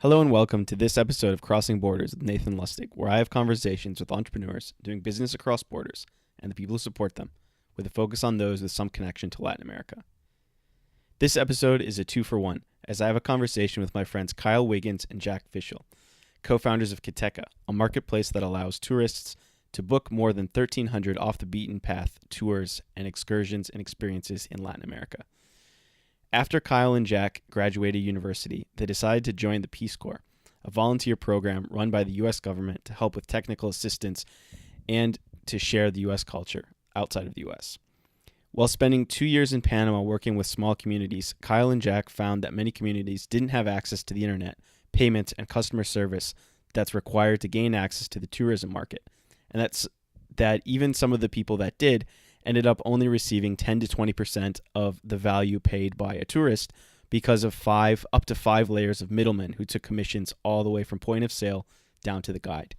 Hello and welcome to this episode of Crossing Borders with Nathan Lustig, where I have conversations with entrepreneurs doing business across borders and the people who support them, with a focus on those with some connection to Latin America. This episode is a 2-for-1, as I have a conversation with my friends Kyle Wiggins and Jack Fischl, co-founders of Keteka, a marketplace that allows tourists to book more than 1,300 off-the-beaten-path tours and excursions and experiences in Latin America. After Kyle and Jack graduated university, they decided to join the Peace Corps, a volunteer program run by the U.S. government to help with technical assistance and to share the U.S. culture outside of the U.S. While spending 2 years in Panama working with small communities, Kyle and Jack found that many communities didn't have access to the internet, payments, and customer service that's required to gain access to the tourism market, and that even some of the people that did ended up only receiving 10 to 20% of the value paid by a tourist because of up to five layers of middlemen who took commissions all the way from point of sale down to the guide.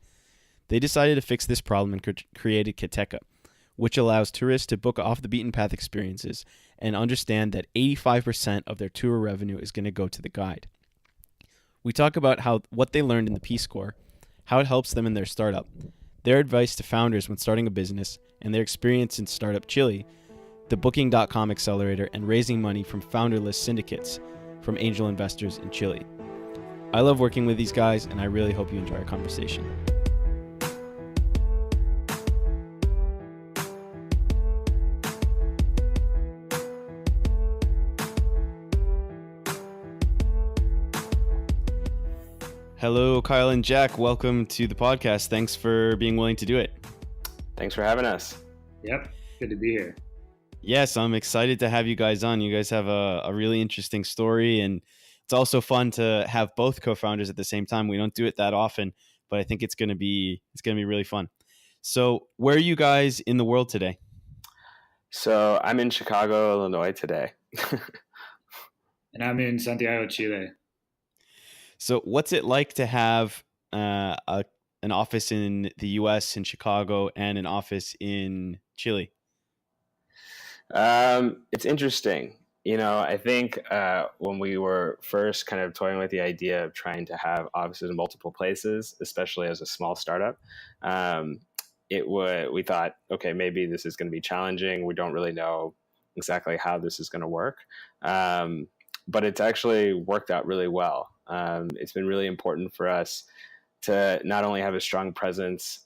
They decided to fix this problem and created Keteka, which allows tourists to book off the beaten path experiences and understand that 85% of their tour revenue is going to go to the guide. We talk about what they learned in the Peace Corps, how it helps them in their startup, their advice to founders when starting a business, and their experience in Start-Up Chile, the Booking.com Accelerator, and raising money from FounderList syndicates from angel investors in Chile. I love working with these guys, and I really hope you enjoy our conversation. Hello, Kyle and Jack. Welcome to the podcast. Thanks for being willing to do it. Thanks for having us. Yep, good to be here. Yes, I'm excited to have you guys on. You guys have a really interesting story, and it's also fun to have both co-founders at the same time. We don't do it that often, but I think it's going to be really fun. So, where are you guys in the world today? So, I'm in Chicago, Illinois today. And I'm in Santiago, Chile. So, what's it like to have an office in the U.S. in Chicago and an office in Chile? It's interesting. I think when we were first kind of toying with the idea of trying to have offices in multiple places, especially as a small startup, we thought, okay, maybe this is going to be challenging. We don't really know exactly how this is going to work. But it's actually worked out really well. It's been really important for us to not only have a strong presence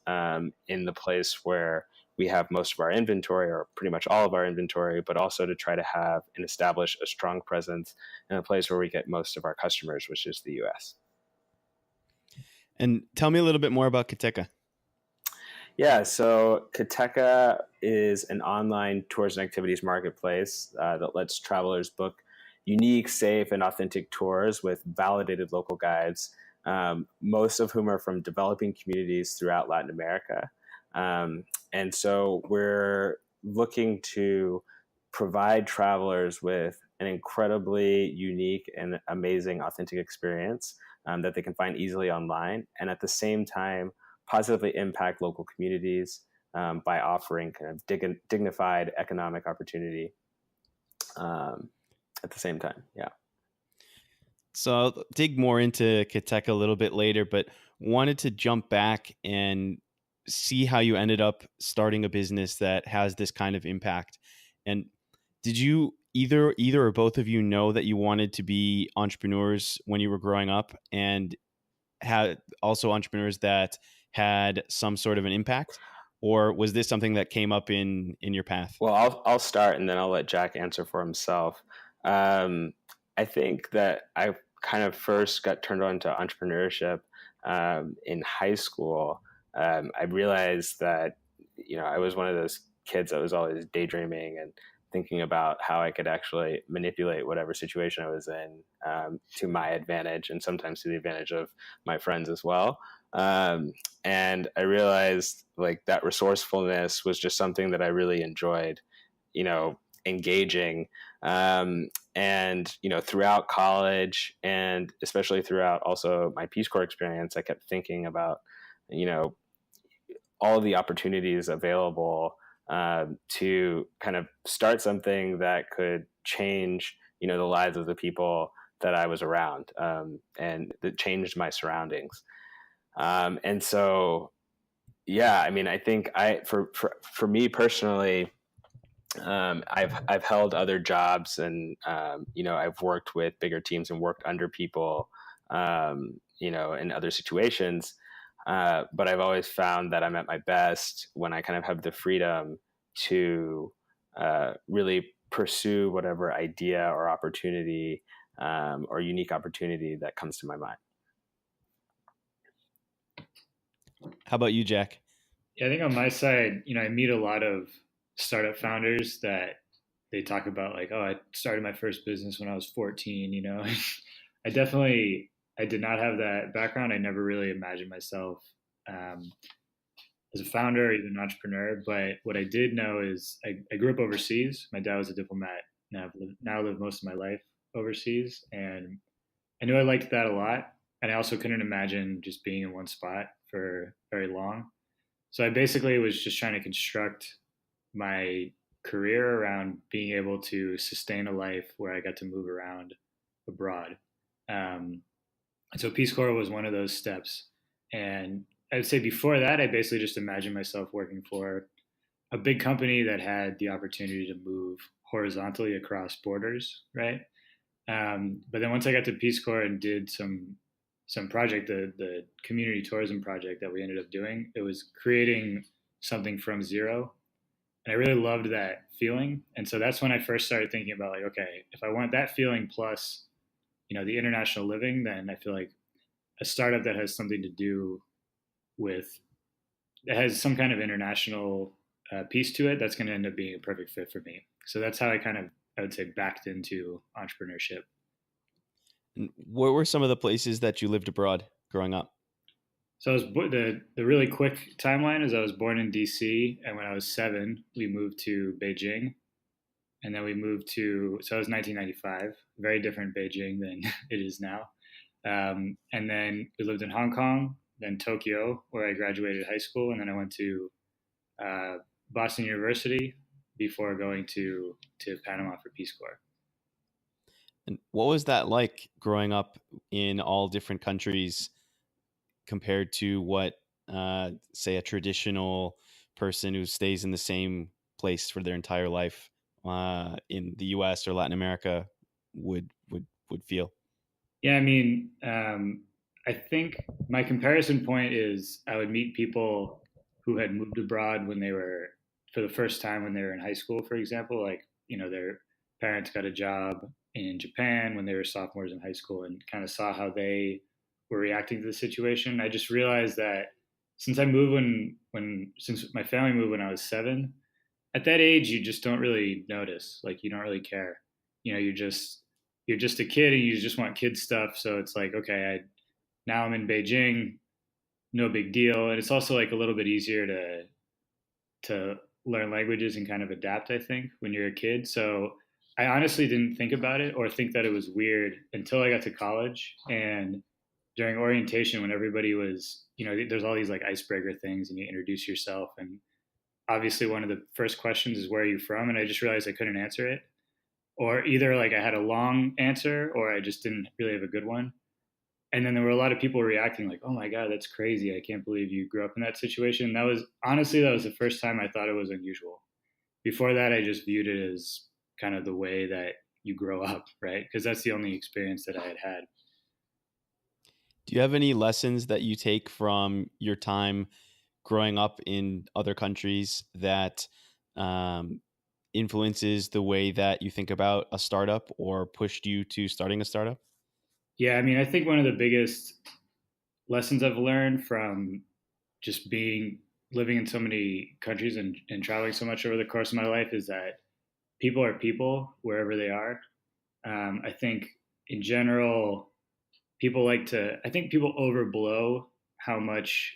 in the place where we have most of our inventory, or pretty much all of our inventory, but also to try to have and establish a strong presence in a place where we get most of our customers, which is the U.S. And tell me a little bit more about Keteka. Yeah, so Keteka is an online tours and activities marketplace that lets travelers book unique, safe, and authentic tours with validated local guides, most of whom are from developing communities throughout Latin America. And so we're looking to provide travelers with an incredibly unique and amazing authentic experience that they can find easily online, and at the same time positively impact local communities by offering kind of dignified economic opportunity at the same time. Yeah. So I'll dig more into Keteka a little bit later, but wanted to jump back and see how you ended up starting a business that has this kind of impact. And did you either or both of you know that you wanted to be entrepreneurs when you were growing up, and had also entrepreneurs that had some sort of an impact? Or was this something that came up in your path? Well, I'll start, and then I'll let Jack answer for himself. I think that I kind of first got turned on to entrepreneurship in high school. I realized that, I was one of those kids that was always daydreaming and thinking about how I could actually manipulate whatever situation I was in to my advantage, and sometimes to the advantage of my friends as well. And I realized like that resourcefulness was just something that I really enjoyed, engaging. And, throughout college, and especially throughout also my Peace Corps experience, I kept thinking about, all the opportunities available to kind of start something that could change, the lives of the people that I was around, and that changed my surroundings. And so, yeah, I mean, I think for me personally, I've held other jobs, and I've worked with bigger teams and worked under people, in other situations. But I've always found that I'm at my best when I kind of have the freedom to really pursue whatever idea or opportunity, or unique opportunity that comes to my mind. How about you, Jack? Yeah, I think on my side, I meet a lot of startup founders that they talk about like, oh, I started my first business when I was 14. I did not have that background. I never really imagined myself um, as a founder or even an entrepreneur. But what I did know is I grew up overseas. My dad was a diplomat, and I've now lived most of my life overseas. And I knew I liked that a lot. And I also couldn't imagine just being in one spot for very long. So I basically was just trying to construct my career around being able to sustain a life where I got to move around abroad. And so Peace Corps was one of those steps. And I would say before that, I basically just imagined myself working for a big company that had the opportunity to move horizontally across borders, right? But then once I got to Peace Corps and did some project, the community tourism project that we ended up doing, it was creating something from zero. And I really loved that feeling. And so that's when I first started thinking about like, okay, if I want that feeling plus, the international living, then I feel like a startup that has something to do with, that has some kind of international piece to it, that's going to end up being a perfect fit for me. So that's how I would say, backed into entrepreneurship. What were some of the places that you lived abroad growing up? So I was the really quick timeline is I was born in DC, and when I was 7, we moved to Beijing, and then we moved to, so it was 1995, very different Beijing than it is now. And then we lived in Hong Kong, then Tokyo, where I graduated high school, and then I went to uh, Boston University before going to Panama for Peace Corps. And what was that like growing up in all different countries compared to what, say, a traditional person who stays in the same place for their entire life in the U.S. or Latin America would feel? Yeah, I mean, I think my comparison point is I would meet people who had moved abroad when they were, for the first time when they were in high school, for example, like, their parents got a job in Japan when they were sophomores in high school and kind of saw how they were reacting to the situation. I just realized that since I moved since my family moved when I was 7, at that age, you just don't really notice, like, you don't really care. You're just a kid and you just want kid stuff. So it's like, okay, now I'm in Beijing, no big deal. And it's also like a little bit easier to learn languages and kind of adapt, I think, when you're a kid. So I honestly didn't think about it or think that it was weird until I got to college. And during orientation, when everybody was, there's all these like icebreaker things and you introduce yourself. And obviously, one of the first questions is, where are you from? And I just realized I couldn't answer it. Or either like I had a long answer or I just didn't really have a good one. And then there were a lot of people reacting like, "Oh my God, that's crazy. I can't believe you grew up in that situation." That was the first time I thought it was unusual. Before that, I just viewed it as kind of the way that you grow up, right? Because that's the only experience that I had had. Do you have any lessons that you take from your time growing up in other countries that influences the way that you think about a startup or pushed you to starting a startup? Yeah, I mean, I think one of the biggest lessons I've learned from just living in so many countries and traveling so much over the course of my life is that people are people wherever they are. I think in general, I think people overblow how much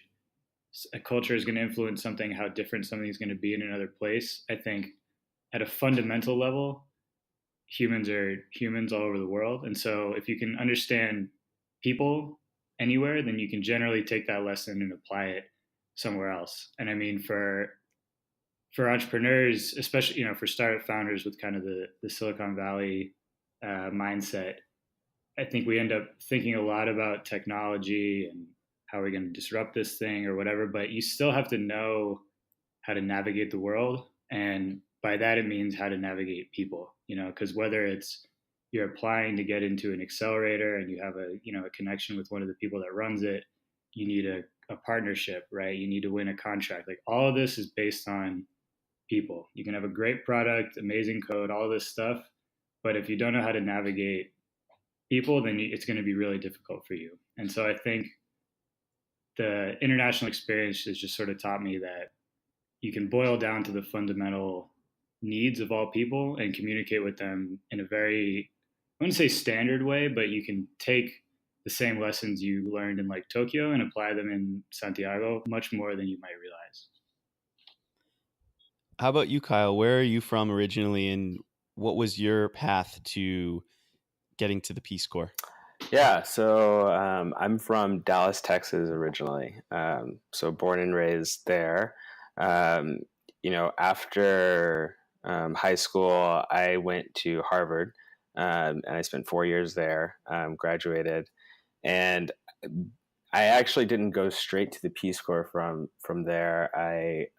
a culture is going to influence something, how different something is going to be in another place. I think at a fundamental level, humans are humans all over the world. And so if you can understand people anywhere, then you can generally take that lesson and apply it somewhere else. And I mean, for entrepreneurs, especially, for startup founders with kind of the Silicon Valley mindset, I think we end up thinking a lot about technology and how we're going to disrupt this thing or whatever, but you still have to know how to navigate the world. And by that, it means how to navigate people, because whether it's you're applying to get into an accelerator and you have a connection with one of the people that runs it, you need a partnership, right? You need to win a contract. Like all of this is based on people. You can have a great product, amazing code, all this stuff. But if you don't know how to navigate people, then it's going to be really difficult for you. And so I think the international experience has just sort of taught me that you can boil down to the fundamental needs of all people and communicate with them in a very, I wouldn't say standard way, but you can take the same lessons you learned in like Tokyo and apply them in Santiago much more than you might realize. How about you, Kyle? Where are you from originally, and what was your path to getting to the Peace Corps? Yeah, so I'm from Dallas, Texas originally. So born and raised there. After high school, I went to Harvard, and I spent 4 years there. Graduated, and I actually didn't go straight to the Peace Corps from there. I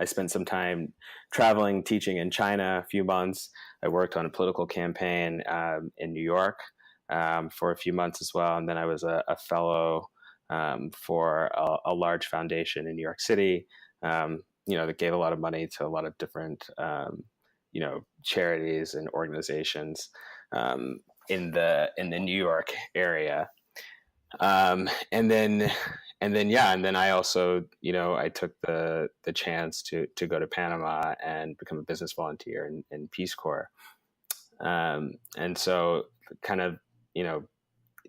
spent some time traveling, teaching in China, a few months. I worked on a political campaign in New York for a few months as well, and then I was a fellow for a large foundation in New York City. That gave a lot of money to a lot of different charities and organizations in the New York area. And then I also, I took the chance to go to Panama and become a business volunteer in Peace Corps. And so kind of,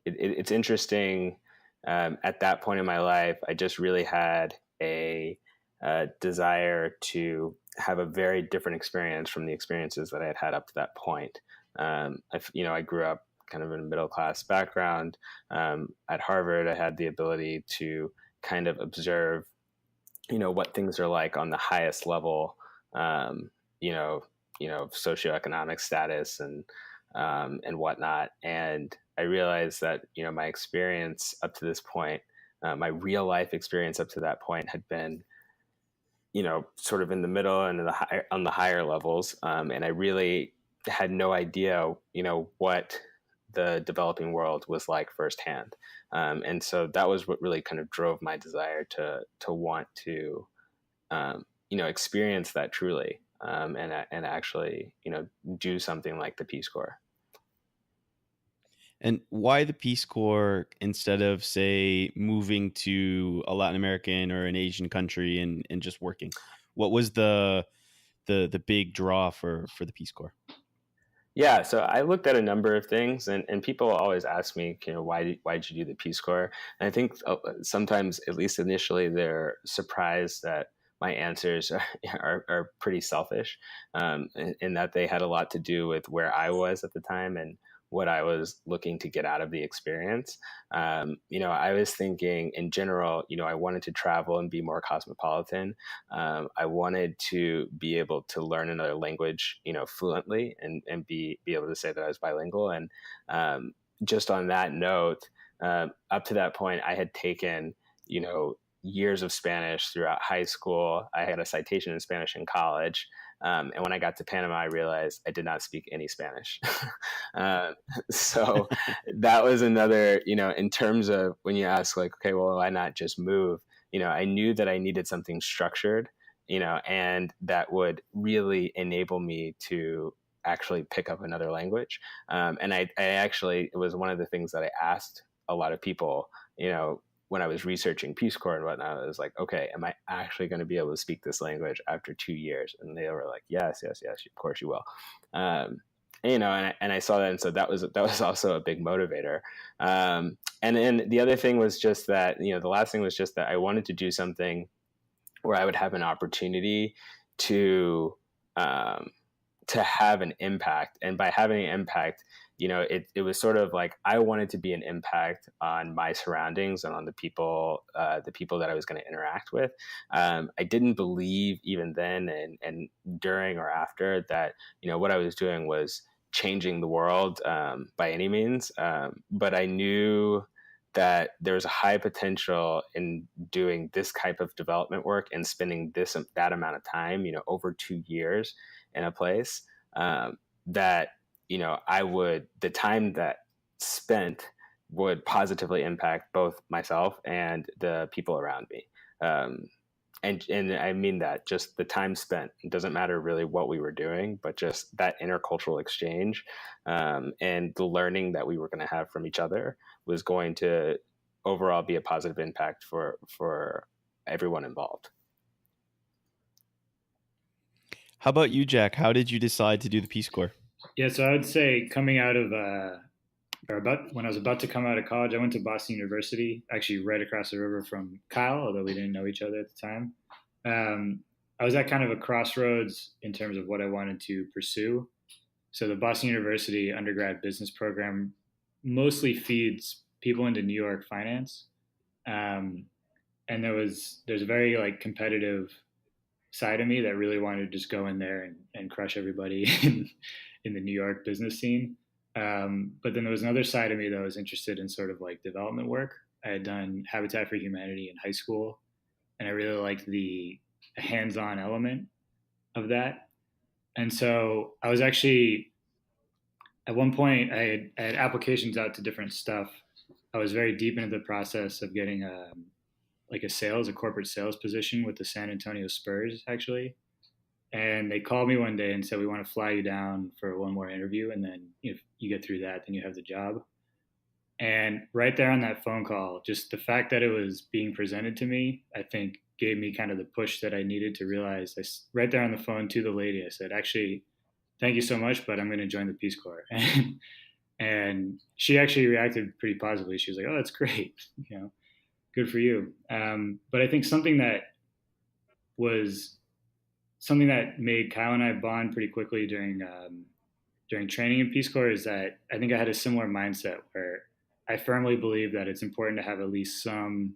it's interesting. At that point in my life, I just really had a desire to have a very different experience from the experiences that I had had up to that point. I grew up kind of in a middle-class background. At Harvard, I had the ability to kind of observe, what things are like on the highest level, socioeconomic status and whatnot. And I realized that, my experience up to this point, my real life experience up to that point had been, sort of in the middle and on the higher levels. And I really had no idea, what the developing world was like firsthand. And so that was what really kind of drove my desire to want to, experience that truly, and actually, do something like the Peace Corps. And why the Peace Corps instead of, say, moving to a Latin American or an Asian country and just working? What was the big draw for the Peace Corps? Yeah, so I looked at a number of things, and people always ask me, why did you do the Peace Corps? And I think sometimes, at least initially, they're surprised that my answers are pretty selfish, in that they had a lot to do with where I was at the time and what I was looking to get out of the experience. I was thinking in general, I wanted to travel and be more cosmopolitan. I wanted to be able to learn another language, fluently and be able to say that I was bilingual. And just on that note, up to that point, I had taken, years of Spanish throughout high school. I had a citation in Spanish in college. And when I got to Panama, I realized I did not speak any Spanish. So that was another, in terms of when you ask like, okay, well, why not just move? I knew that I needed something structured, and that would really enable me to actually pick up another language. And I actually, it was one of the things that I asked a lot of people, when I was researching Peace Corps and whatnot. I was like, okay, am I actually going to be able to speak this language after 2 years? And they were like, yes, of course you will. And I saw that. And so that was also a big motivator. And then the other thing was just that, the last thing was just that I wanted to do something where I would have an opportunity to have an impact. And by having an impact, it was sort of like I wanted to be an impact on my surroundings and on the people that I was going to interact with. I didn't believe even then and during or after that, what I was doing was changing the world by any means, but I knew that there was a high potential in doing this type of development work and spending that amount of time, over 2 years in a place, that the time that spent would positively impact both myself and the people around me. And I mean that just the time spent. It doesn't matter really what we were doing, but just that intercultural exchange, and the learning that we were going to have from each other was going to overall be a positive impact for everyone involved. How about you, Jack? How did you decide to do the Peace Corps? Yeah, so I would say coming out of when I was about to come out of college, I went to Boston University, actually right across the river from Kyle, although we didn't know each other at the time. I was at kind of a crossroads in terms of what I wanted to pursue. So the Boston University undergrad business program mostly feeds people into New York finance, and there's a very like competitive side of me that really wanted to just go in there and crush everybody in the New York business scene. But then there was another side of me that was interested in sort of like development work. I had done Habitat for Humanity in high school, and I really liked the hands-on element of that. And so I was actually, at one point, I had applications out to different stuff. I was very deep into the process of getting a corporate sales position with the San Antonio Spurs, actually. And they called me one day and said, we want to fly you down for one more interview. And then if you get through that, then you have the job. And right there on that phone call, just the fact that it was being presented to me, I think gave me kind of the push that I needed to realize. Right there on the phone to the lady, I said, actually, thank you so much, but I'm going to join the Peace Corps. And she actually reacted pretty positively. She was like, oh, that's great. Good for you. But I think something that made Kyle and I bond pretty quickly during training in Peace Corps is that I think I had a similar mindset where I firmly believe that it's important to have at least some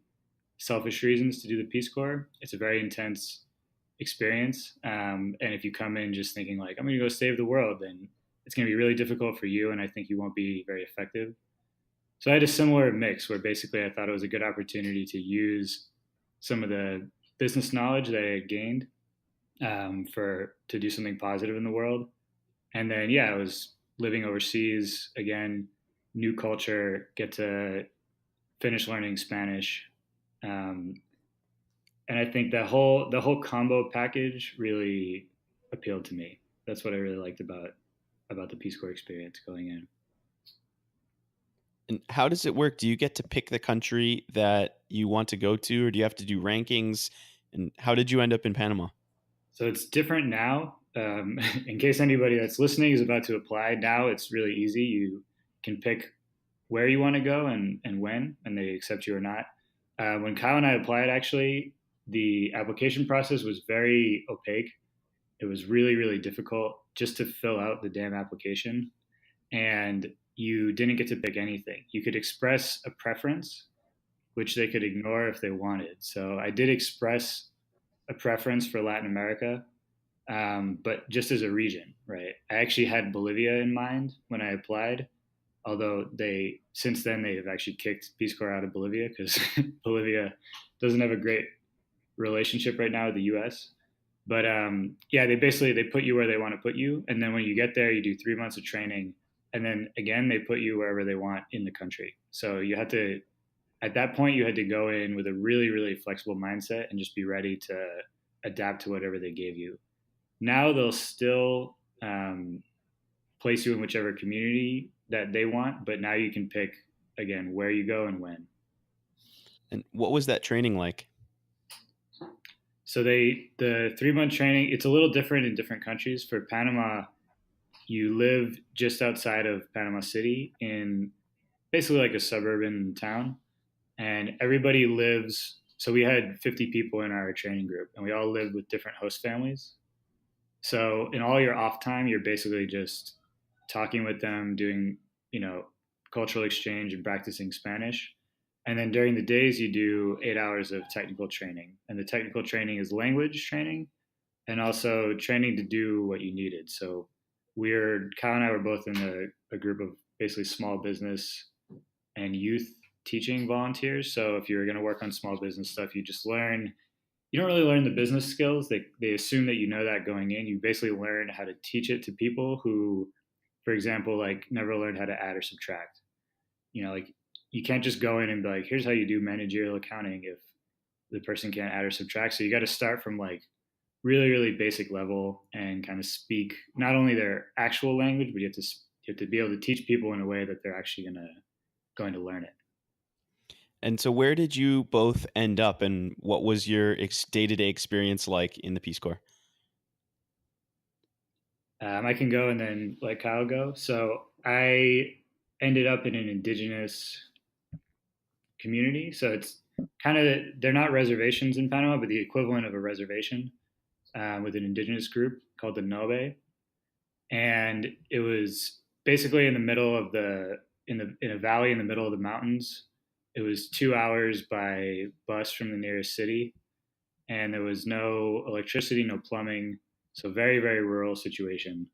selfish reasons to do the Peace Corps. It's a very intense experience. And if you come in just thinking like, I'm going to go save the world, then it's going to be really difficult for you. And I think you won't be very effective. So I had a similar mix where basically I thought it was a good opportunity to use some of the business knowledge that I had gained to do something positive in the world. And then, I was living overseas again, new culture, get to finish learning Spanish. And I think the whole combo package really appealed to me. That's what I really liked about the Peace Corps experience going in. And how does it work? Do you get to pick the country that you want to go to, or do you have to do rankings? And how did you end up in Panama? So it's different now. In case anybody that's listening is about to apply, now it's really easy. You can pick where you want to go and when, and they accept you or not. When Kyle and I applied, actually, the application process was very opaque. It was really, really difficult just to fill out the damn application. And you didn't get to pick anything. You could express a preference, which they could ignore if they wanted. So I did express a preference for Latin America, but just as a region, right? I actually had Bolivia in mind when I applied, although since then they have actually kicked Peace Corps out of Bolivia because Bolivia doesn't have a great relationship right now with the U.S. But they put you where they want to put you, and then when you get there, you do 3 months of training, and then again they put you wherever they want in the country. So at that point, you had to go in with a really, really flexible mindset and just be ready to adapt to whatever they gave you. Now they'll still place you in whichever community that they want, but now you can pick, again, where you go and when. And what was that training like? So the 3-month training, it's a little different in different countries. For Panama, you live just outside of Panama City in basically like a suburban town. And everybody lives, so we had 50 people in our training group, and we all lived with different host families. So in all your off time, you're basically just talking with them, doing, cultural exchange and practicing Spanish. And then during the days, you do 8 hours of technical training. And the technical training is language training and also training to do what you needed. So Kyle and I were both in a group of basically small business and youth teaching volunteers. So if you're going to work on small business stuff, you don't really learn the business skills. They assume that you know that going in. You basically learn how to teach it to people who, for example, like never learned how to add or subtract. Like you can't just go in and be like, here's how you do managerial accounting if the person can't add or subtract. So you got to start from like really, really basic level and kind of speak not only their actual language, but you have to be able to teach people in a way that they're actually going to learn it. And so where did you both end up, and what was your day-to-day experience like in the Peace Corps? I can go and then let Kyle go. So I ended up in an indigenous community. So it's kind of, they're not reservations in Panama, but the equivalent of a reservation with an indigenous group called the Nobe. And it was basically in the middle of in a valley in the middle of the mountains. It was 2 hours by bus from the nearest city, and there was no electricity, no plumbing. So very, very rural situation.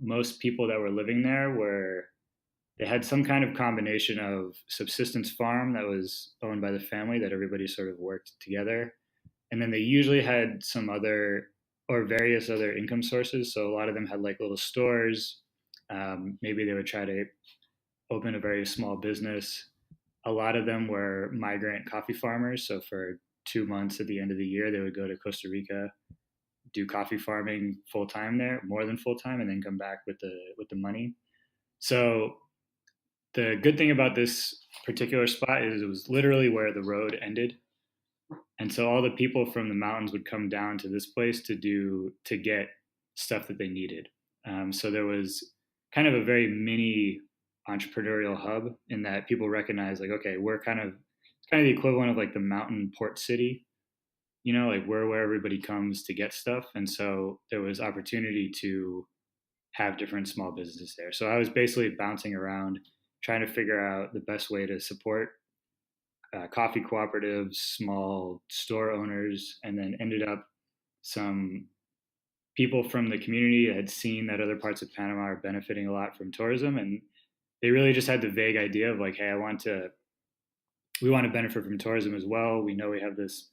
Most people that were living there they had some kind of combination of subsistence farm that was owned by the family that everybody sort of worked together. And then they usually had some other or various other income sources. So a lot of them had like little stores. Maybe they would try to open a very small business. A lot of them were migrant coffee farmers. So for 2 months at the end of the year, they would go to Costa Rica, do coffee farming full time there, more than full time, and then come back with the money. So the good thing about this particular spot is it was literally where the road ended. And so all the people from the mountains would come down to this place to get stuff that they needed. So there was kind of a very mini entrepreneurial hub in that people recognize like, okay, it's kind of the equivalent of like the mountain port city, like we're where everybody comes to get stuff. And so there was opportunity to have different small businesses there. So I was basically bouncing around trying to figure out the best way to support coffee cooperatives, small store owners, and then ended up some people from the community had seen that other parts of Panama are benefiting a lot from tourism, and they really just had the vague idea of like, hey, we want to benefit from tourism as well. We know we have this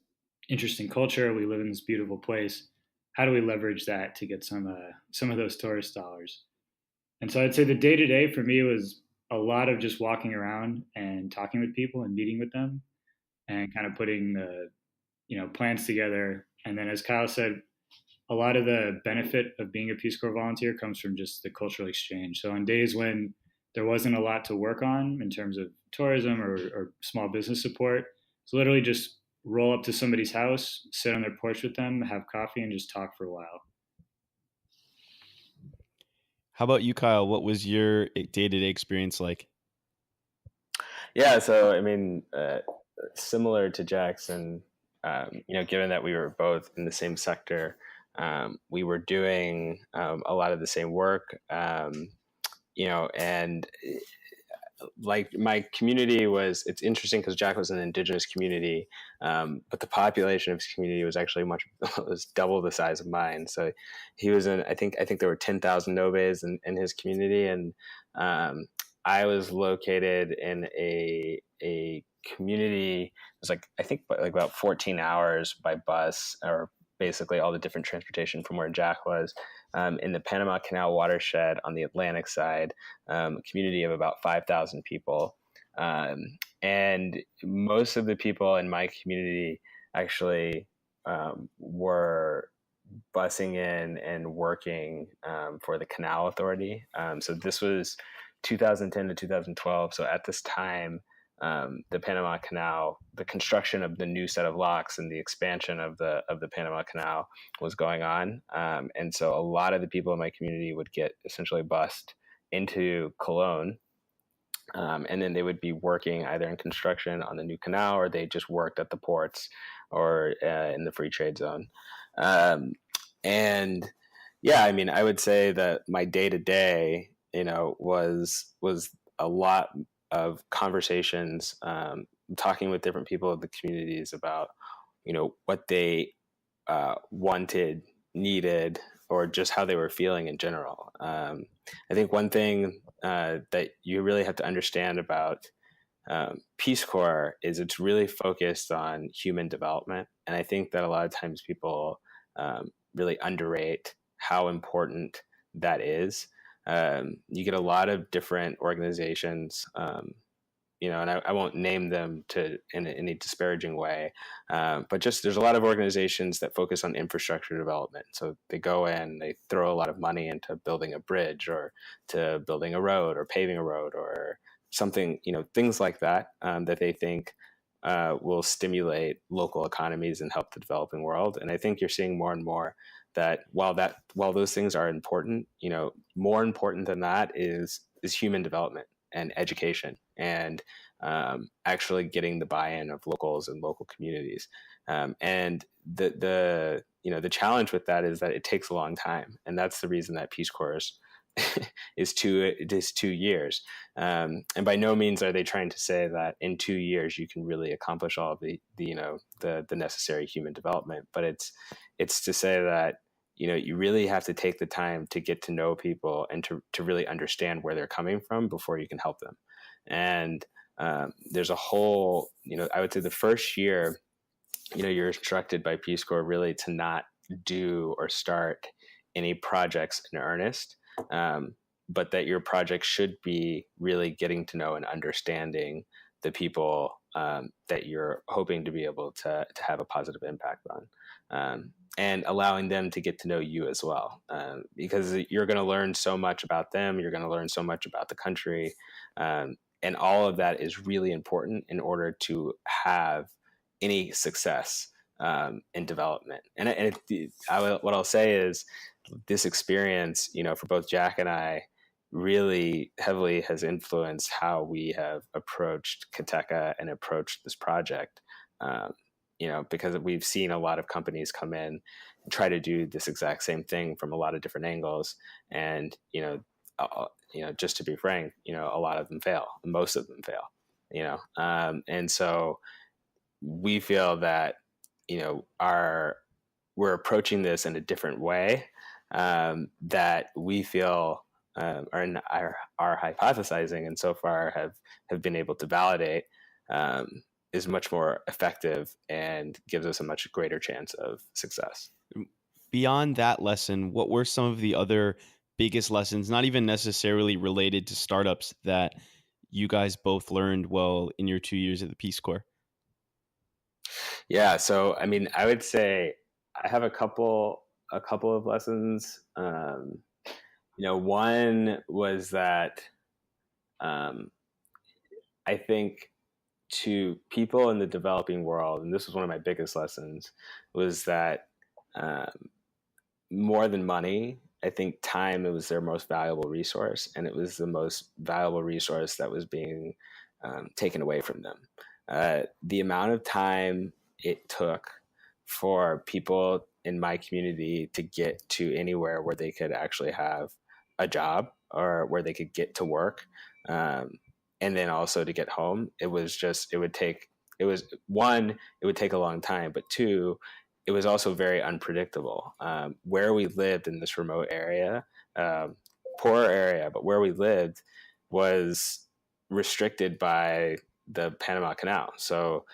interesting culture. We live in this beautiful place. How do we leverage that to get some of those tourist dollars? And so I'd say the day to day for me was a lot of just walking around and talking with people and meeting with them and kind of putting the plans together. And then as Kyle said, a lot of the benefit of being a Peace Corps volunteer comes from just the cultural exchange. So on days when there wasn't a lot to work on in terms of tourism or small business support, it's literally just roll up to somebody's house, sit on their porch with them, have coffee, and just talk for a while. How about you, Kyle? What was your day-to-day experience like? Yeah, so I mean, similar to Jackson, given that we were both in the same sector, we were doing a lot of the same work, and like my community it's interesting because Jack was an indigenous community, but the population of his community was actually was double the size of mine. So he was I think there were 10,000 Nobes in his community, and I was located in a community. It was I think about 14 hours by bus, or basically all the different transportation from where Jack was, in the Panama Canal watershed on the Atlantic side, a community of about 5,000 people. And most of the people in my community actually were busing in and working for the Canal Authority. So this was 2010 to 2012. So at this time, the Panama Canal, the construction of the new set of locks and the expansion of the Panama Canal was going on, and so a lot of the people in my community would get essentially bused into Cologne, and then they would be working either in construction on the new canal, or they just worked at the ports or in the free trade zone. And yeah, I mean, I would say that my day to day, was a lot of conversations, talking with different people of the communities about, what they wanted, needed, or just how they were feeling in general. I think one thing that you really have to understand about Peace Corps is it's really focused on human development. And I think that a lot of times people really underrate how important that is. You get a lot of different organizations, and I won't name them in any disparaging way, but just there's a lot of organizations that focus on infrastructure development. So they go in, they throw a lot of money into building a bridge or to building a road or paving a road or something, things like that, that they think will stimulate local economies and help the developing world. And I think you're seeing more and more that while those things are important, more important than that is human development and education and actually getting the buy-in of locals and local communities. And the challenge with that is that it takes a long time, and that's the reason that Peace Corps is 2 years. And by no means are they trying to say that in 2 years you can really accomplish all of the necessary human development, but it's to say that you really have to take the time to get to know people and to really understand where they're coming from before you can help them. And there's a whole, I would say the first year, you're instructed by Peace Corps really to not do or start any projects in earnest, but that your project should be really getting to know and understanding the people that you're hoping to be able to have a positive impact on. And allowing them to get to know you as well, because you're going to learn so much about them. You're going to learn so much about the country. And all of that is really important in order to have any success in development. What I'll say is this experience, for both Jack and I, really heavily has influenced how we have approached Keteka and approached this project. Because we've seen a lot of companies come in and try to do this exact same thing from a lot of different angles. And, just to be frank, a lot of them fail. Most of them fail, and so we feel that, we're approaching this in a different way, that we feel are hypothesizing and so far have been able to validate, is much more effective and gives us a much greater chance of success. Beyond that lesson, what were some of the other biggest lessons, not even necessarily related to startups, that you guys both learned well in your 2 years at the Peace Corps? Yeah, so I would say I have a couple of lessons. One was that I think to people in the developing world, and this was one of my biggest lessons, was that more than money, I think time, it was their most valuable resource, and it was the most valuable resource that was being taken away from them. The amount of time it took for people in my community to get to anywhere where they could actually have a job or where they could get to work, and then also to get home, it would take a long time, but two, it was also very unpredictable. Where we lived in this remote area, poorer area, but where we lived was restricted by the Panama Canal. So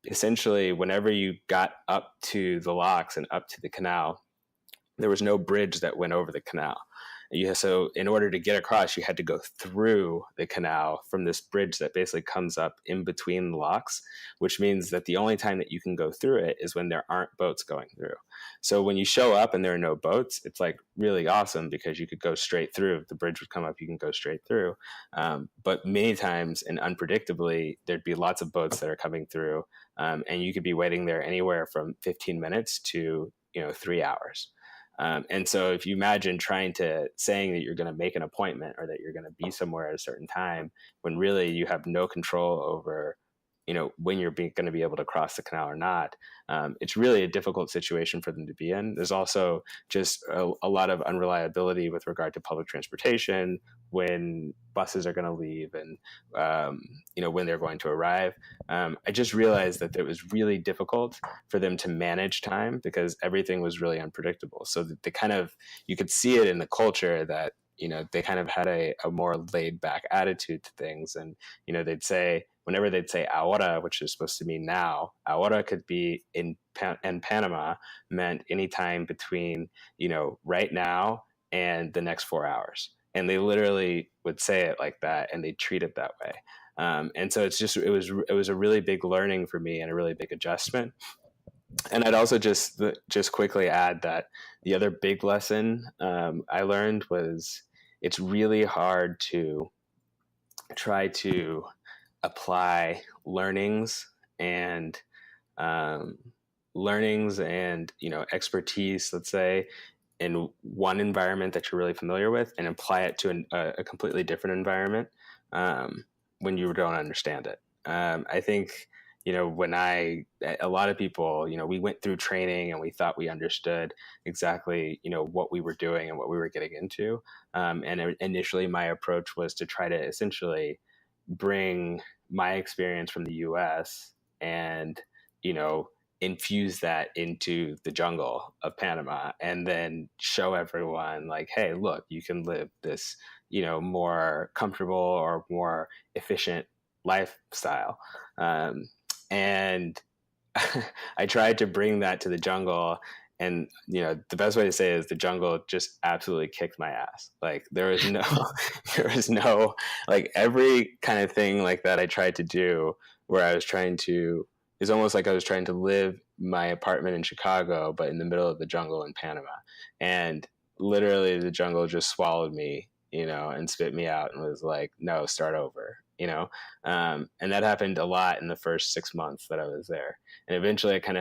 essentially, whenever you got up to the locks and up to the canal, there was no bridge that went over the canal. So in order to get across, you had to go through the canal from this bridge that basically comes up in between the locks, which means that the only time that you can go through it is when there aren't boats going through. So when you show up and there are no boats, it's like really awesome because you could go straight through. If the bridge would come up, you can go straight through. But many times and unpredictably, there'd be lots of boats that are coming through, and you could be waiting there anywhere from 15 minutes to 3 hours. And so if you imagine saying that you're going to make an appointment or that you're going to be somewhere at a certain time, when really you have no control over when you're going to be able to cross the canal or not. It's really a difficult situation for them to be in. There's also just a lot of unreliability with regard to public transportation, when buses are going to leave, and when they're going to arrive. I just realized that it was really difficult for them to manage time because everything was really unpredictable. So you could see it in the culture that they kind of had a more laid back attitude to things. And whenever they'd say ahora, which is supposed to mean now, ahora could be in Panama meant anytime between right now and the next 4 hours. And they literally would say it like that, and they treat it that way. And so it was a really big learning for me and a really big adjustment. And I'd also just quickly add that the other big lesson I learned was it's really hard to try to apply learnings and expertise, let's say, in one environment that you're really familiar with, and apply it to a completely different environment when you don't understand it. I think a lot of people, we went through training and we thought we understood exactly, what we were doing and what we were getting into. And initially my approach was to try to essentially bring my experience from the US and, infuse that into the jungle of Panama, and then show everyone like, hey, look, you can live this, more comfortable or more efficient lifestyle. And I tried to bring that to the jungle, and the best way to say it is the jungle just absolutely kicked my ass. Like there was no like every kind of thing like that I tried to do, where it's almost like I was trying to live my apartment in Chicago but in the middle of the jungle in Panama, and literally the jungle just swallowed me, and spit me out and was like, no, start over. And that happened a lot in the first 6 months that I was there. And eventually I kind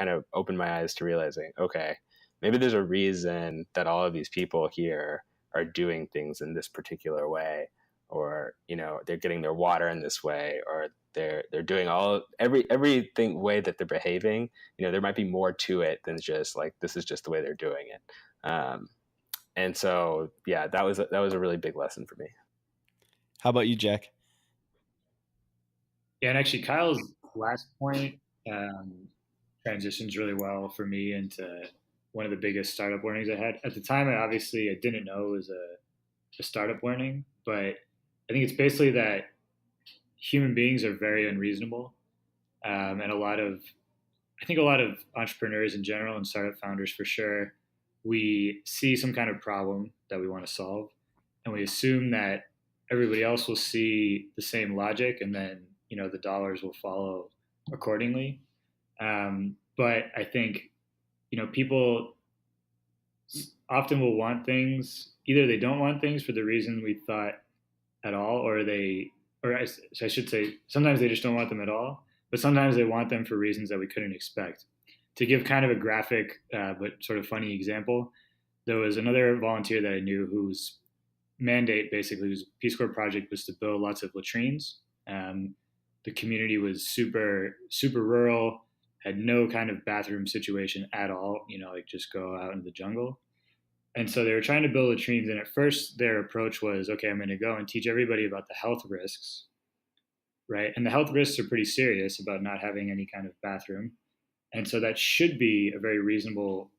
of opened my eyes to realizing, okay, maybe there's a reason that all of these people here are doing things in this particular way, or, they're getting their water in this way, or they're doing everything way that they're behaving. There might be more to it than just like, this is just the way they're doing it. And so, yeah, that was a really big lesson for me. How about you, Jack? Yeah, and actually, Kyle's last point transitions really well for me into one of the biggest startup warnings I had at the time. I didn't know it was a startup warning, but I think it's basically that human beings are very unreasonable, and I think a lot of entrepreneurs in general and startup founders for sure, we see some kind of problem that we want to solve, and we assume that everybody else will see the same logic, and then the dollars will follow accordingly. But I think people often will want things. Either they don't want things for the reason we thought at all, or I should say, sometimes they just don't want them at all. But sometimes they want them for reasons that we couldn't expect. To give kind of a graphic but sort of funny example, there was another volunteer that I knew whose mandate, basically, whose Peace Corps project was to build lots of latrines. The community was super, super rural, had no kind of bathroom situation at all, like just go out in the jungle. And so they were trying to build latrines. And at first their approach was, okay, I'm going to go and teach everybody about the health risks, right? And the health risks are pretty serious about not having any kind of bathroom. And so that should be a very reasonable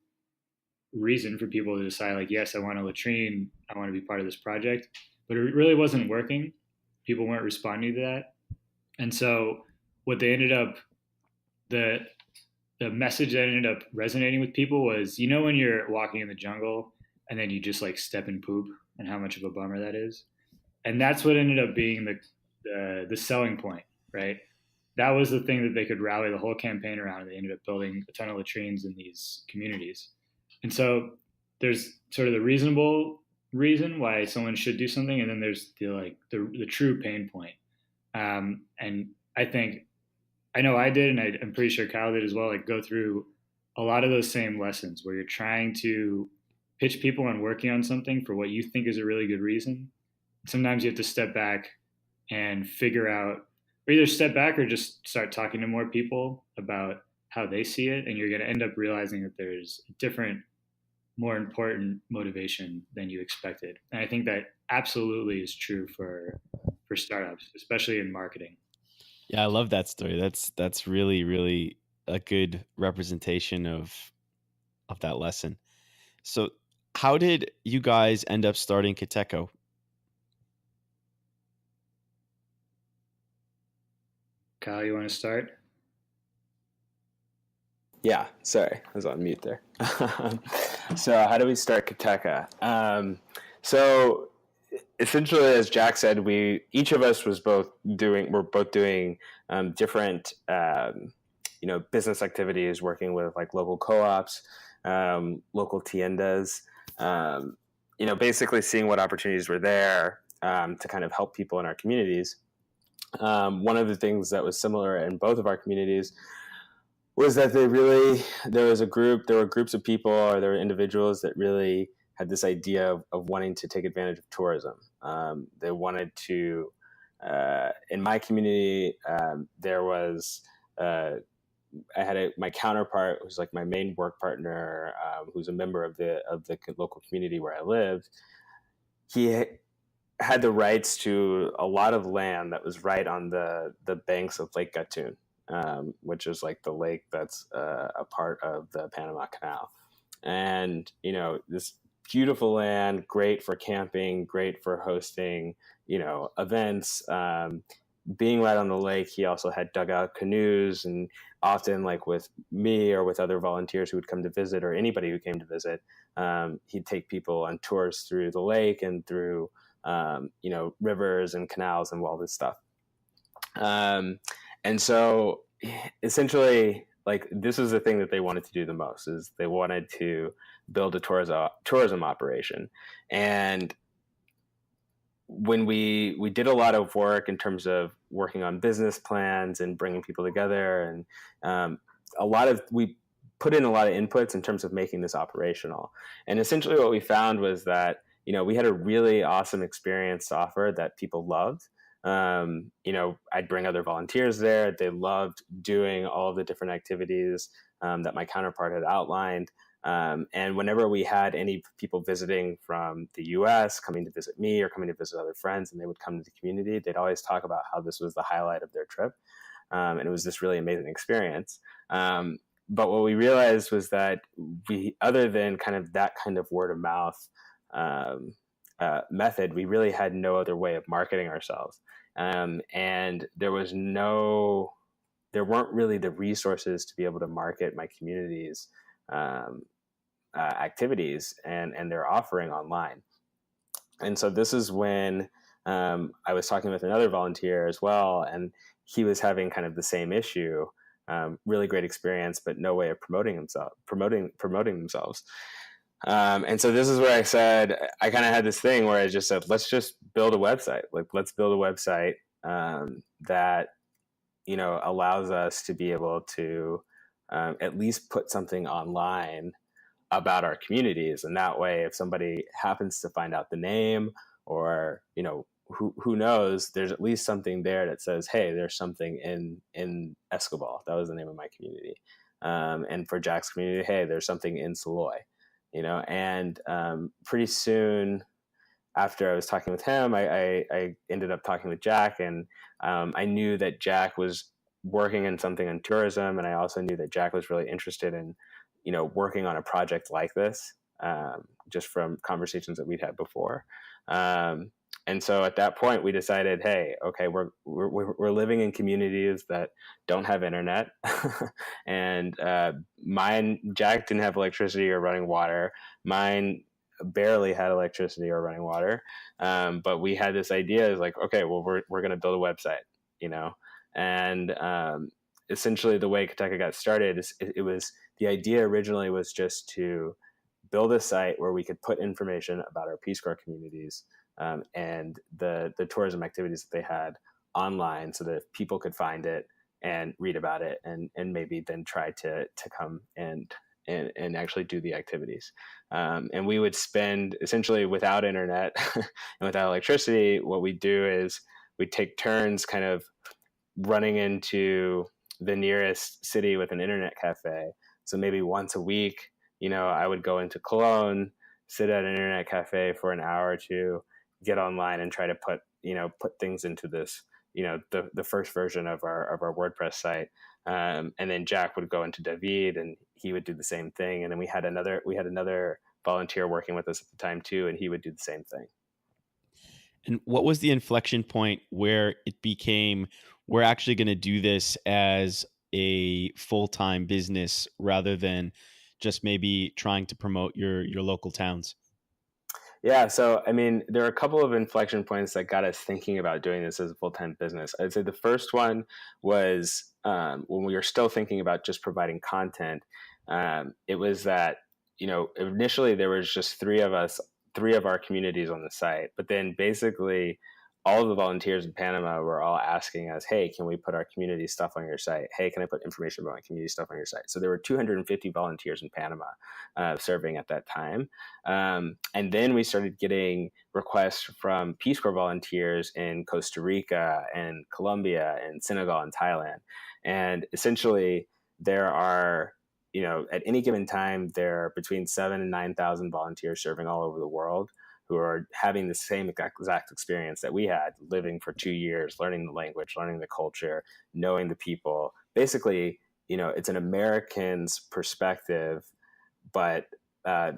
reason for people to decide, like, yes, I want a latrine, I want to be part of this project. But it really wasn't working. People weren't responding to that. And so what they ended up, the message that ended up resonating with people was, when you're walking in the jungle and then you just like step and poop, and how much of a bummer that is. And that's what ended up being the selling point, right? That was the thing that they could rally the whole campaign around. And they ended up building a ton of latrines in these communities. And so there's sort of the reasonable reason why someone should do something, and then there's the true pain point. And I know I did, and I'm pretty sure Kyle did as well, like go through a lot of those same lessons where you're trying to pitch people on working on something for what you think is a really good reason. Sometimes you have to step back and figure out, or either step back or just start talking to more people about how they see it, and you're going to end up realizing that there's a different, more important motivation than you expected. And I think that absolutely is true for startups, especially in marketing. Yeah, I love that story. That's really, really a good representation of that lesson. So how did you guys end up starting Keteka? Kyle, you want to start? Yeah, sorry, I was on mute there. So how do we start Keteka? So essentially, as Jack said, each of us was both doing different business activities, working with like local co-ops, local tiendas, basically seeing what opportunities were there to kind of help people in our communities. One of the things that was similar in both of our communities was that there were groups of people, or there were individuals that really had this idea of wanting to take advantage of tourism. They wanted to, in my community, there was, I had my counterpart, who's like my main work partner, who's a member of the local community where I lived. He had the rights to a lot of land that was right on the banks of Lake Gatun, which is like the lake that's a part of the Panama Canal. And, this beautiful land, great for camping, great for hosting, events. Being right on the lake, he also had dugout canoes, and often, like with me or with other volunteers who would come to visit, or anybody who came to visit, he'd take people on tours through the lake and through rivers and canals and all this stuff. And so essentially, like, this is the thing that they wanted to do the most, is they wanted to build a tourism operation. And when we did a lot of work in terms of working on business plans and bringing people together, and we put in a lot of inputs in terms of making this operational. And essentially what we found was that, we had a really awesome experience to offer that people loved. I'd bring other volunteers there. They loved doing all the different activities that my counterpart had outlined. And whenever we had any people visiting from the US coming to visit me or coming to visit other friends, and they would come to the community, they'd always talk about how this was the highlight of their trip. And it was this really amazing experience. But what we realized was that other than kind of that kind of word of mouth method, we really had no other way of marketing ourselves. And there weren't really the resources to be able to market my community's activities and their offering online. And so this is when I was talking with another volunteer as well, and he was having kind of the same issue. Really great experience, but no way of promoting themselves. And so this is where I kind of had this thing where I just said, let's just build a website. Like, let's build a website that, allows us to be able to at least put something online about our communities. And that way, if somebody happens to find out the name, or, who knows, there's at least something there that says, hey, there's something in Escobal. That was the name of my community. And for Jack's community, hey, there's something in Saloy. And pretty soon after I was talking with him, I ended up talking with Jack, and I knew that Jack was working in something in tourism, and I also knew that Jack was really interested in, working on a project like this, just from conversations that we'd had before. And so at that point, we decided, hey, okay, we're living in communities that don't have internet, and Jack didn't have electricity or running water. Mine barely had electricity or running water. But we had this idea, is like, okay, well, we're going to build a website, and essentially the way Keteka got started is the idea originally was just to build a site where we could put information about our Peace Corps communities and the tourism activities that they had online, so that people could find it and read about it, and maybe then try to come and actually do the activities. And we would spend, essentially without internet and without electricity, what we do is we take turns kind of running into the nearest city with an internet cafe. So maybe once a week, I would go into Cologne, sit at an internet cafe for an hour or two, get online and try to put things into this, the first version of our WordPress site. And then Jack would go into David and he would do the same thing. And then we had another volunteer working with us at the time too, and he would do the same thing. And what was the inflection point where it became, we're actually going to do this as a full-time business rather than just maybe trying to promote your local towns? Yeah, so I mean, there are a couple of inflection points that got us thinking about doing this as a full-time business. I'd say the first one was when we were still thinking about just providing content. It was that, initially there was just three of our communities on the site, but then basically all of the volunteers in Panama were all asking us, hey, can we put our community stuff on your site? Hey, can I put information about my community stuff on your site? So there were 250 volunteers in Panama serving at that time. And then we started getting requests from Peace Corps volunteers in Costa Rica and Colombia and Senegal and Thailand. And essentially there are, at any given time, there are between 7,000 and 9,000 volunteers serving all over the world who are having the same exact experience that we had, living for 2 years, learning the language, learning the culture, knowing the people. Basically, it's an American's perspective, but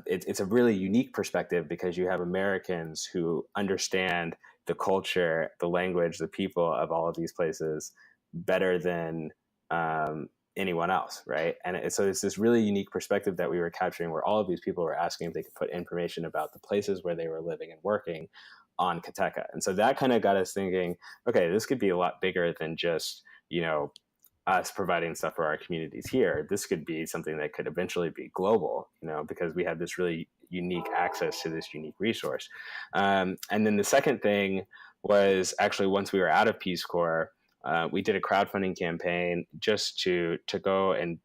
it's a really unique perspective because you have Americans who understand the culture, the language, the people of all of these places better than anyone else, right? And so it's this really unique perspective that we were capturing where all of these people were asking if they could put information about the places where they were living and working on Keteka. And so that kind of got us thinking, okay, this could be a lot bigger than just, us providing stuff for our communities here. This could be something that could eventually be global, because we have this really unique access to this unique resource. And then the second thing was actually once we were out of Peace Corps, we did a crowdfunding campaign just to go and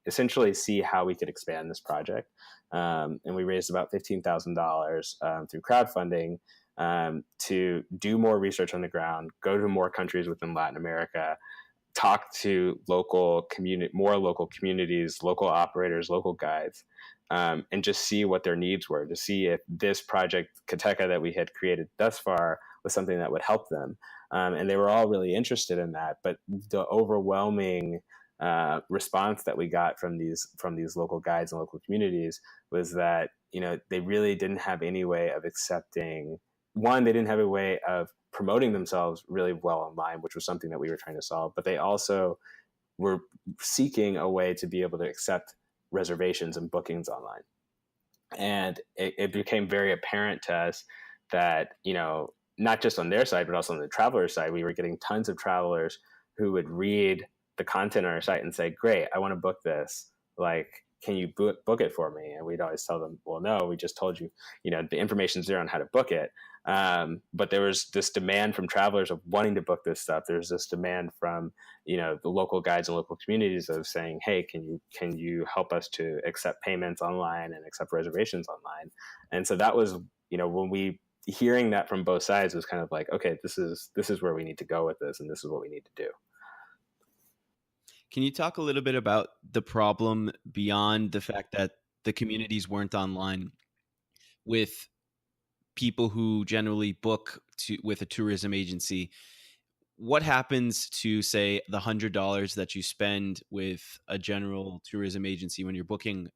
essentially see how we could expand this project. And we raised about $15,000 through crowdfunding to do more research on the ground, go to more countries within Latin America, talk to more local communities, local operators, local guides, and just see what their needs were, to see if this project, Keteka, that we had created thus far was something that would help them. And they were all really interested in that. But the overwhelming response that we got from these local guides and local communities was that, they really didn't have any way of accepting. One, they didn't have a way of promoting themselves really well online, which was something that we were trying to solve. But they also were seeking a way to be able to accept reservations and bookings online. And it became very apparent to us that, not just on their side, but also on the traveler side, we were getting tons of travelers who would read the content on our site and say, great, I want to book this. Like, can you book it for me? And we'd always tell them, well, no, we just told you, the information's there on how to book it. But there was this demand from travelers of wanting to book this stuff. There's this demand from, the local guides and local communities of saying, hey, can you help us to accept payments online and accept reservations online? And so that was, when we hearing that from both sides was kind of like, okay, this is where we need to go with this, and this is what we need to do. Can you talk a little bit about the problem beyond the fact that the communities weren't online with people who generally book with a tourism agency? What happens to, say, the $100 that you spend with a general tourism agency when you're booking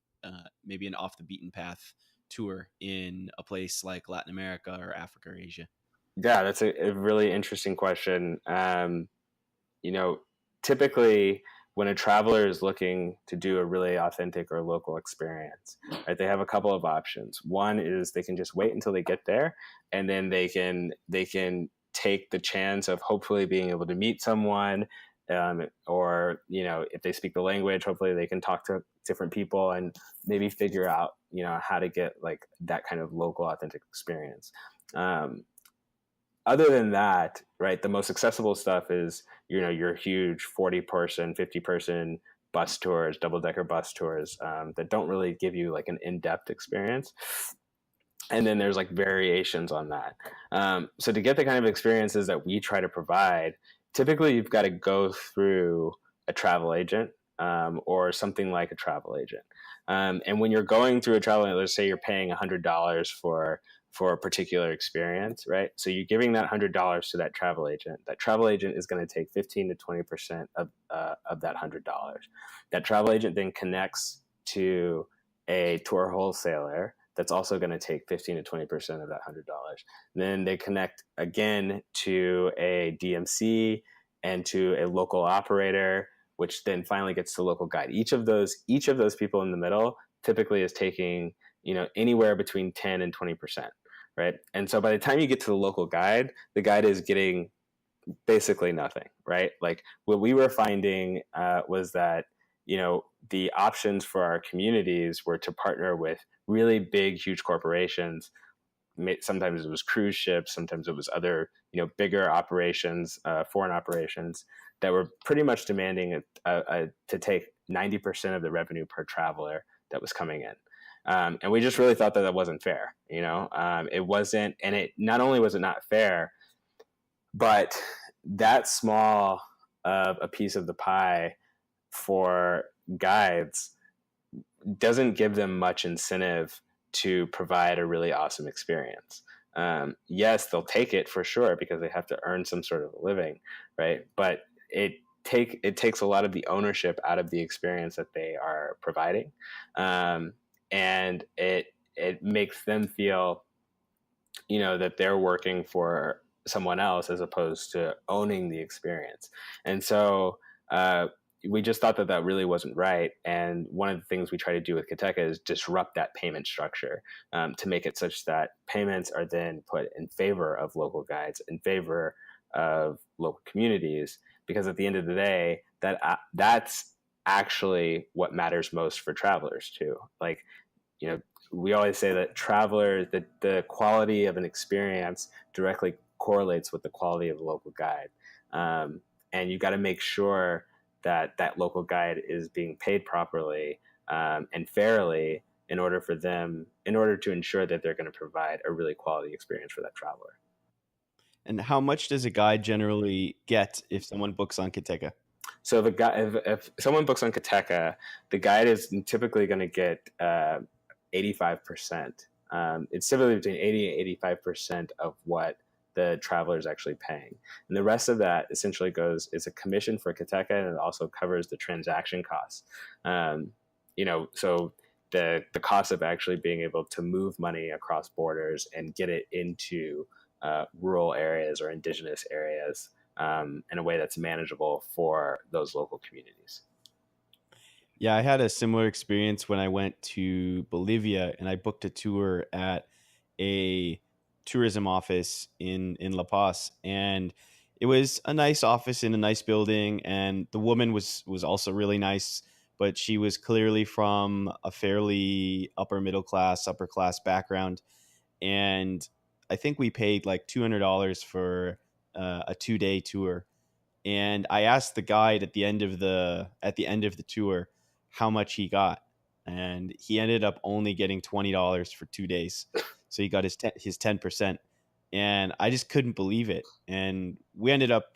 maybe an off the beaten path tour in a place like Latin America or Africa or Asia? Yeah, that's a really interesting question. Typically when a traveler is looking to do a really authentic or local experience, right, they have a couple of options. One is they can just wait until they get there, and then they can take the chance of hopefully being able to meet someone, or if they speak the language, hopefully they can talk to different people and maybe figure out how to get like that kind of local authentic experience. Other than that, right, the most accessible stuff is, your huge 40-person, 50-person bus tours, double-decker bus tours that don't really give you like an in-depth experience. And then there's like variations on that. So to get the kind of experiences that we try to provide, typically you've got to go through a travel agent, or something like a travel agent. And when you're going through a travel agent, let's say you're paying $100 for a particular experience, right? So you're giving that $100 to that travel agent. That travel agent is going to take 15 to 20% of that $100. That travel agent then connects to a tour wholesaler that's also going to take 15 to 20% of that $100. Then they connect again to a DMC and to a local operator, which then finally gets to local guide. Each of those people in the middle typically is taking, anywhere between 10 and 20%, right? And so by the time you get to the local guide, the guide is getting basically nothing, right? Like what we were finding was that, the options for our communities were to partner with really big, huge corporations. Sometimes it was cruise ships, sometimes it was other, bigger operations, foreign operations that were pretty much demanding to take 90% of the revenue per traveler that was coming in. And we just really thought that wasn't fair. It wasn't, and it not only was it not fair, but that small of a piece of the pie for guides doesn't give them much incentive to provide a really awesome experience. Yes, they'll take it for sure because they have to earn some sort of a living, right? But it takes a lot of the ownership out of the experience that they are providing, and it makes them feel, that they're working for someone else as opposed to owning the experience. And so we just thought that really wasn't right. And one of the things we try to do with Keteka is disrupt that payment structure, to make it such that payments are then put in favor of local guides, in favor of local communities, because at the end of the day, that's actually what matters most for travelers too. Like, we always say that the quality of an experience directly correlates with the quality of a local guide. And you got to make sure that local guide is being paid properly, and fairly in order to ensure that they're going to provide a really quality experience for that traveler. And how much does a guide generally get if someone books on Keteka? So if someone books on Keteka, the guide is typically going to get 85%. It's typically between 80 and 85% of what the traveler is actually paying. And the rest of that essentially is a commission for Keteka, and it also covers the transaction costs. So the cost of actually being able to move money across borders and get it into rural areas or indigenous areas in a way that's manageable for those local communities. Yeah, I had a similar experience when I went to Bolivia, and I booked a tour at a tourism office in La Paz, and it was a nice office in a nice building, and the woman was also really nice, but she was clearly from a fairly upper class background, and I think we paid like $200 for a 2-day tour. And I asked the guide at the end of the tour how much he got, and he ended up only getting $20 for 2 days. So he got his 10%, and I just couldn't believe it. And we ended up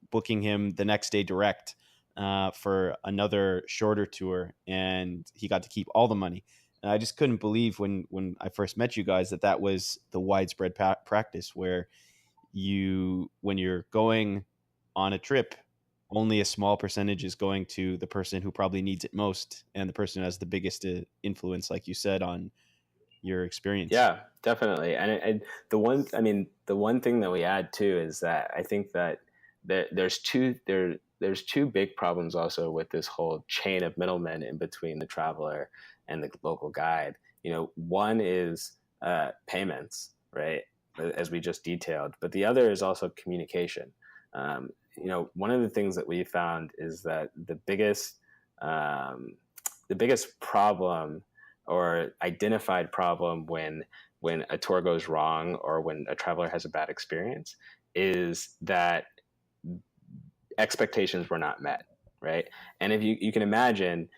booking him the next day direct for another shorter tour, and he got to keep all the money. And I just couldn't believe when I first met you guys that was the widespread practice, where when you're going on a trip, only a small percentage is going to the person who probably needs it most, and the person who has the biggest influence, like you said, on your experience. Yeah, definitely. And the one thing that we add too is that I think that there's two big problems also with this whole chain of middlemen in between the traveler and the local guide. One is payments, right, as we just detailed, but the other is also communication. One of the things that we found is that the biggest problem or identified problem when a tour goes wrong or when a traveler has a bad experience is that expectations were not met, right? And if you can imagine,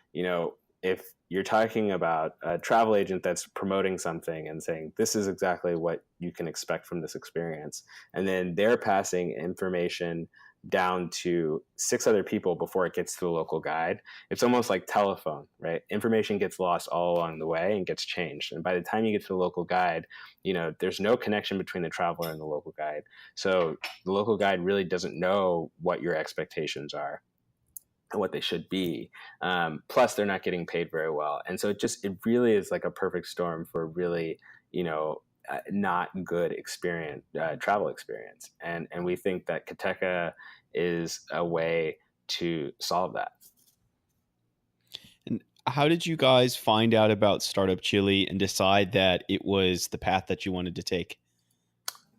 if you're talking about a travel agent that's promoting something and saying, this is exactly what you can expect from this experience, and then they're passing information down to 6 other people before it gets to the local guide. It's almost like telephone, right? Information gets lost all along the way and gets changed. And by the time you get to the local guide, there's no connection between the traveler and the local guide. So the local guide really doesn't know what your expectations are and what they should be. Plus, they're not getting paid very well. And so it really is like a perfect storm for really, not good travel experience. And we think that Keteka is a way to solve that. And how did you guys find out about Startup Chile and decide that it was the path that you wanted to take?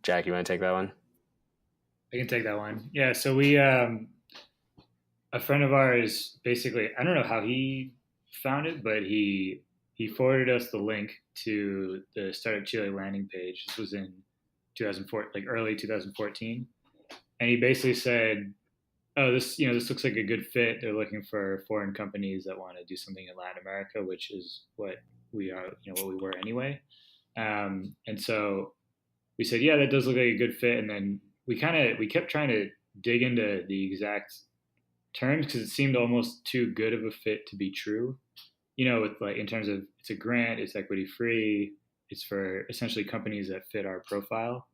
Jack, you want to take that one? I can take that one. Yeah. So we, a friend of ours, basically, I don't know how he found it, but he forwarded us the link to the Startup Chile landing page. This was in 2004, like early 2014, and he basically said, "Oh, this looks like a good fit. They're looking for foreign companies that want to do something in Latin America, which is what we are, what we were anyway." And so we said, "Yeah, that does look like a good fit." And then we kept trying to dig into the exact terms because it seemed almost too good of a fit to be true. With like in terms of it's a grant, it's equity free, it's for essentially companies that fit our profile,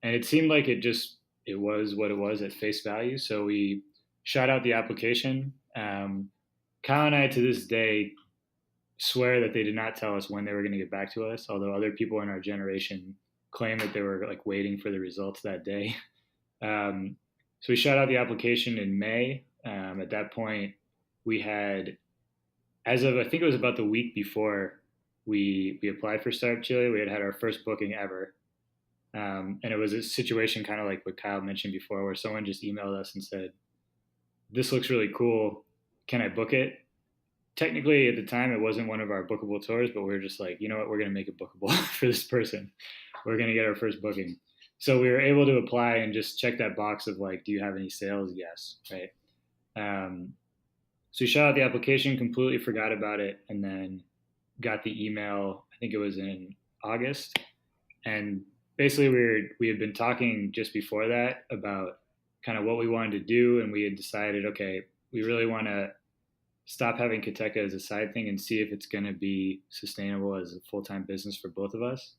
and it seemed like it was what it was at face value. So we shot out the application. Kyle and I to this day swear that they did not tell us when they were going to get back to us, although other people in our generation claim that they were like waiting for the results that day. So we shot out the application in May. At that point, we had, as of I think it was about the week before we applied for Startup Chile, we had our first booking ever. And it was a situation kind of like what Kyle mentioned before, where someone just emailed us and said, "This looks really cool. Can I book it?" Technically, at the time, it wasn't one of our bookable tours, but we were just like, you know what, we're going to make it bookable for this person. We're going to get our first booking. So we were able to apply and just check that box of like, do you have any sales? Yes, right. So we shot out the application, completely forgot about it, and then got the email. I think it was in August, and basically we had been talking just before that about kind of what we wanted to do, and we had decided, okay, we really want to stop having Keteka as a side thing and see if it's going to be sustainable as a full-time business for both of us.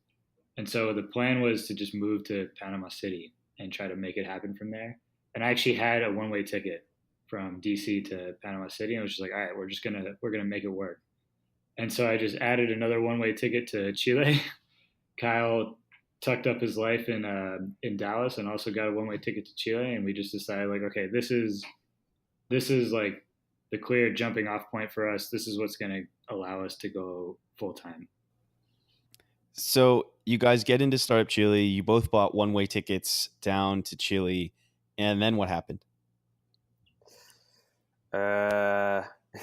And so the plan was to just move to Panama City and try to make it happen from there. And I actually had a one-way ticket from DC to Panama City, and I was just like, all right, we're gonna make it work. And so I just added another one-way ticket to Chile. Kyle tucked up his life in Dallas and also got a one-way ticket to Chile, and we just decided like, okay, this is like the clear jumping off point for us. This is what's going to allow us to go full time. So you guys get into Startup Chile. You both bought one-way tickets down to Chile, and then what happened?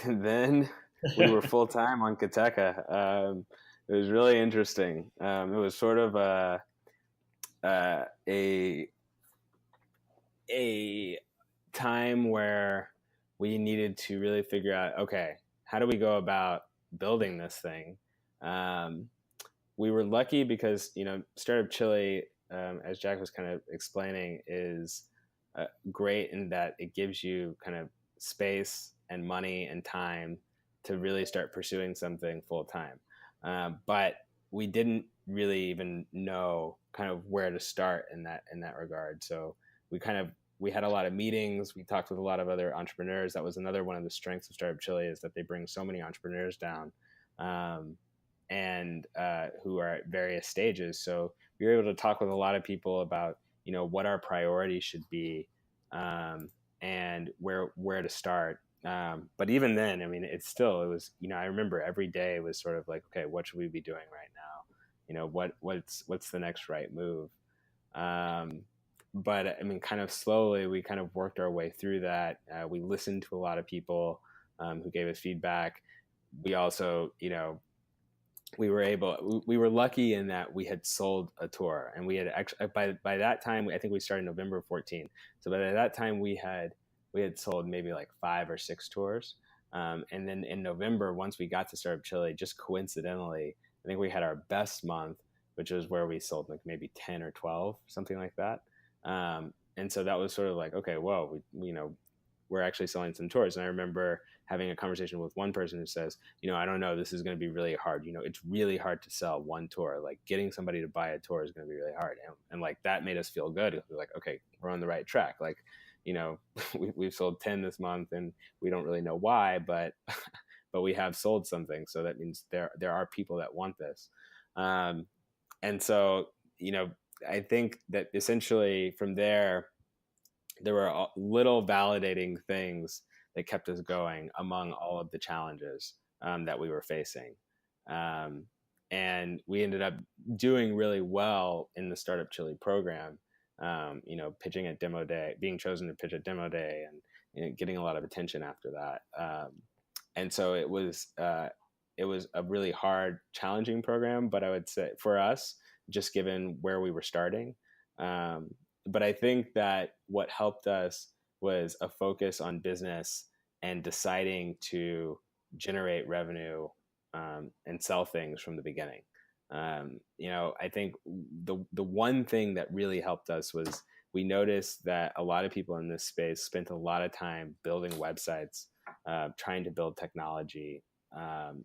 Then we were full time on Keteka. It was really interesting. It was sort of a time where we needed to really figure out, okay, how do we go about building this thing? We were lucky because, Startup Chile, as Jack was kind of explaining, is great in that it gives you kind of space and money and time to really start pursuing something full time. But we didn't really even know kind of where to start in that regard. So we had a lot of meetings. We talked with a lot of other entrepreneurs. That was another one of the strengths of Startup Chile, is that they bring so many entrepreneurs down, and who are at various stages. So we were able to talk with a lot of people about, what our priorities should be, and where to start. But even then, I mean, it was, I remember every day was sort of like, okay, what should we be doing right now? What's the next right move? But I mean, kind of slowly, we kind of worked our way through that. We listened to a lot of people who gave us feedback. We also, we were lucky in that we had sold a tour, and we had actually, by that time, I think we started November 14. So by that time we had sold maybe like 5 or 6 tours. And then in November, once we got to Startup Chile, just coincidentally, I think we had our best month, which was where we sold like maybe 10 or 12, something like that. And And so that was sort of like, okay, well, we're actually selling some tours. And I remember having a conversation with one person who says, I don't know, this is going to be really hard. It's really hard to sell one tour. Like getting somebody to buy a tour is going to be really hard. And like that made us feel good. We're like, okay, we're on the right track. Like, we've sold 10 this month and we don't really know why, but we have sold something. So that means there are people that want this. And so, I think that essentially from there were little validating things that kept us going among all of the challenges that we were facing. And we ended up doing really well in the Startup Chile program, pitching at demo day, being chosen to pitch at demo day, and getting a lot of attention after that. And so it was a really hard, challenging program, but I would say for us, just given where we were starting, but I think that what helped us was a focus on business and deciding to generate revenue and sell things from the beginning. I think the one thing that really helped us was we noticed that a lot of people in this space spent a lot of time building websites, trying to build technology,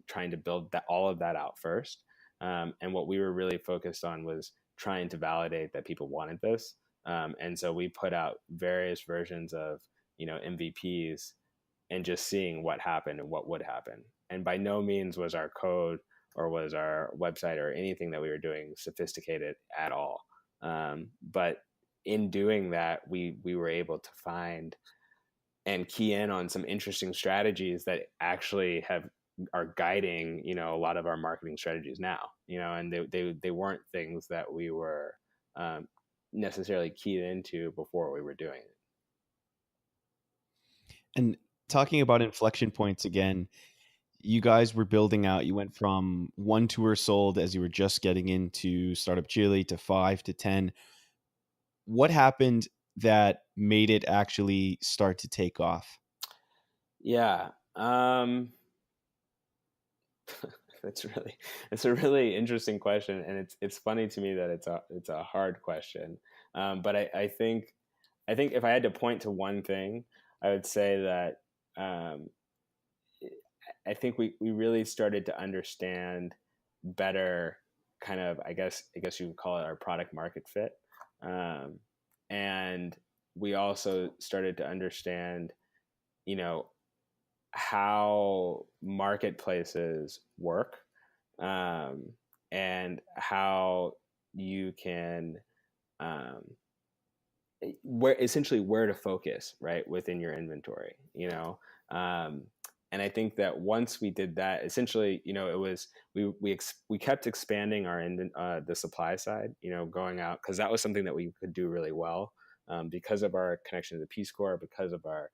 trying to build all of that out first. And what we were really focused on was trying to validate that people wanted this. And so we put out various versions of, MVPs and just seeing what happened and what would happen. And by no means was our code or was our website or anything that we were doing sophisticated at all. But in doing that, we were able to find and key in on some interesting strategies that actually are guiding, a lot of our marketing strategies now, and they weren't things that we were necessarily keyed into before we were doing it. And talking about inflection points again, you guys were building out. You went from one tour sold as you were just getting into Startup Chile to 5 to 10. What happened that made it actually start to take off? Yeah. It's a really interesting question, and it's funny to me that it's a hard question. But I think if I had to point to one thing, I would say that I think we really started to understand better, kind of, I guess you would call it our product market fit, and we also started to understand, how marketplaces work, and how you can where to focus, right, within your inventory, and I think that once we did that, essentially, it was we kept expanding the supply side, going out, because that was something that we could do really well, because of our connection to the Peace Corps, because of our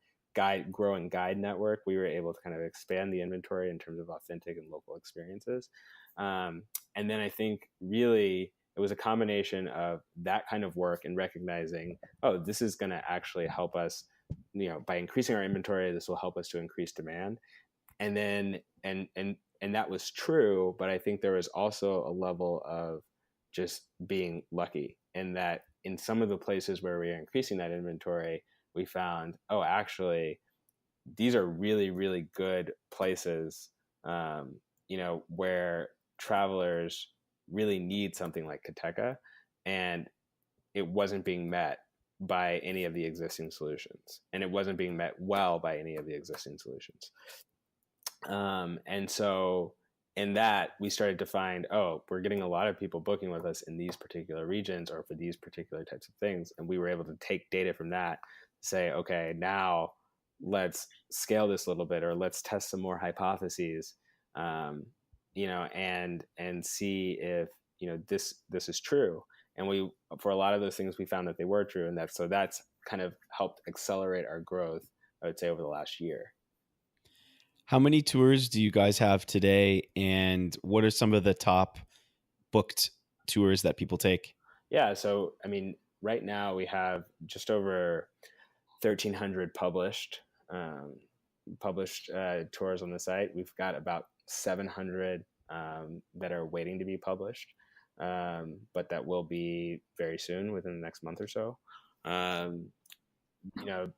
growing guide network. We were able to kind of expand the inventory in terms of authentic and local experiences. And then I think really it was a combination of that kind of work and recognizing, oh, this is going to actually help us, by increasing our inventory, this will help us to increase demand. And then, and that was true, but I think there was also a level of just being lucky, in that in some of the places where we are increasing that inventory, we found, oh, actually, these are really, really good places, where travelers really need something like Keteka, and it wasn't being met by any of the existing solutions, and it wasn't being met well by any of the existing solutions. And so in that, we started to find, oh, we're getting a lot of people booking with us in these particular regions or for these particular types of things. And we were able to take data from that, say, okay, now let's scale this a little bit, or let's test some more hypotheses, and see if, this is true. And for a lot of those things, we found that they were true. And that's kind of helped accelerate our growth, I would say, over the last year. How many tours do you guys have today, and what are some of the top booked tours that people take? Yeah, so I mean, right now we have just over 1,300 published tours on the site. We've got about 700 that are waiting to be published, but that will be very soon, within the next month or so. You know,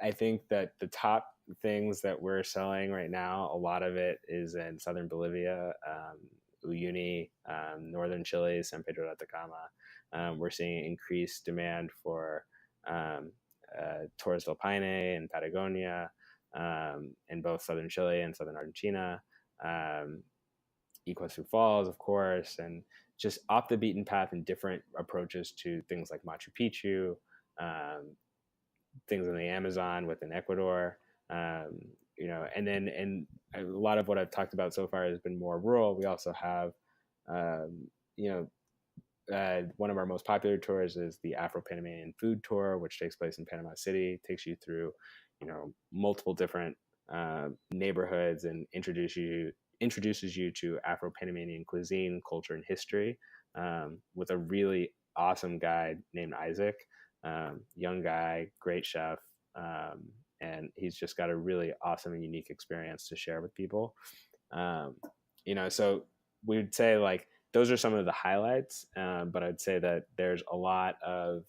I think that the top things that we're selling right now, a lot of it is in southern Bolivia, Uyuni, northern Chile, San Pedro de Atacama. We're seeing increased demand for Torres del Paine and Patagonia, in both southern Chile and southern Argentina. Iguazu Falls, of course, and just off the beaten path and different approaches to things like Machu Picchu, things in the Amazon within Ecuador, and a lot of what I've talked about so far has been more rural. We also have, um, you know, one of our most popular tours is the Afro-Panamanian Food Tour, which takes place in Panama City. It takes you through, multiple different neighborhoods and introduces you to Afro-Panamanian cuisine, culture, and history, with a really awesome guide named Isaac. Young guy, great chef, and he's just got a really awesome and unique experience to share with people. So we would say like those are some of the highlights, but I'd say that there's a lot of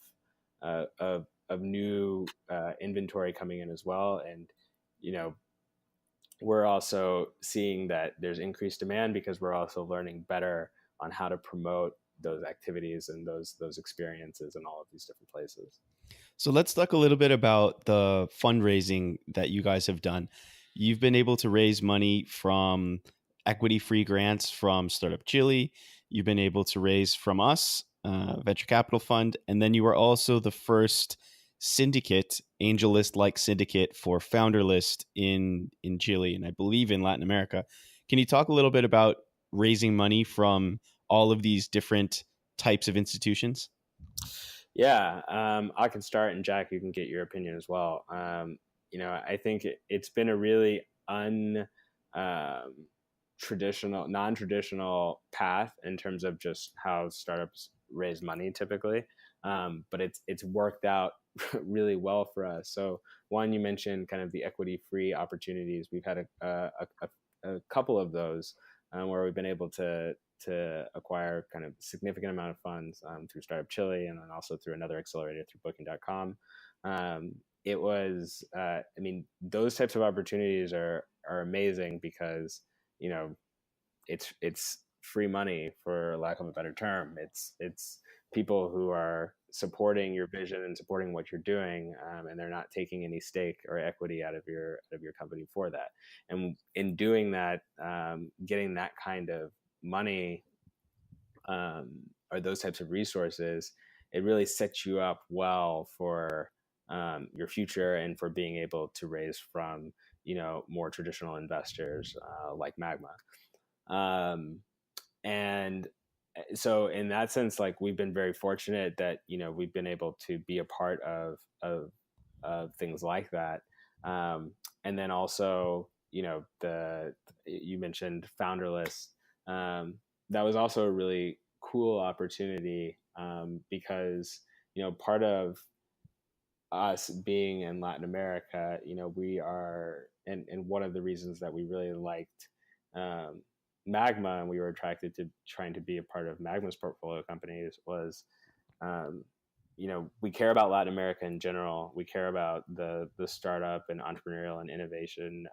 new inventory coming in as well, and we're also seeing that there's increased demand because we're also learning better on how to promote those activities and those experiences in all of these different places. So let's talk a little bit about the fundraising that you guys have done. You've been able to raise money from equity-free grants from Startup Chile. You've been able to raise from us, venture capital fund, and then you were also the first syndicate, AngelList-like syndicate for FounderList in Chile, and I believe in Latin America. Can you talk a little bit about raising money from all of these different types of institutions? Yeah, I can start, and Jack, you can get your opinion as well. I think it's been a really non-traditional path in terms of just how startups raise money typically, but it's worked out really well for us. So one, you mentioned kind of the equity-free opportunities. We've had a couple of those where we've been able to acquire kind of significant amount of funds through Startup Chile, and then also through another accelerator through Booking.com. It was, those types of opportunities are amazing because it's free money, for lack of a better term. It's people who are supporting your vision and supporting what you're doing, and they're not taking any stake or equity out of your company for that. And in doing that, getting that kind of money, or those types of resources, it really sets you up well for your future and for being able to raise from more traditional investors like Magma. And so in that sense, like, we've been very fortunate that we've been able to be a part of things like that. And then also, you mentioned FounderList. That was also a really cool opportunity, because part of us being in Latin America, we are, and one of the reasons that we really liked Magma, and we were attracted to trying to be a part of Magma's portfolio companies, was we care about Latin America in general. We care about the startup and entrepreneurial and innovation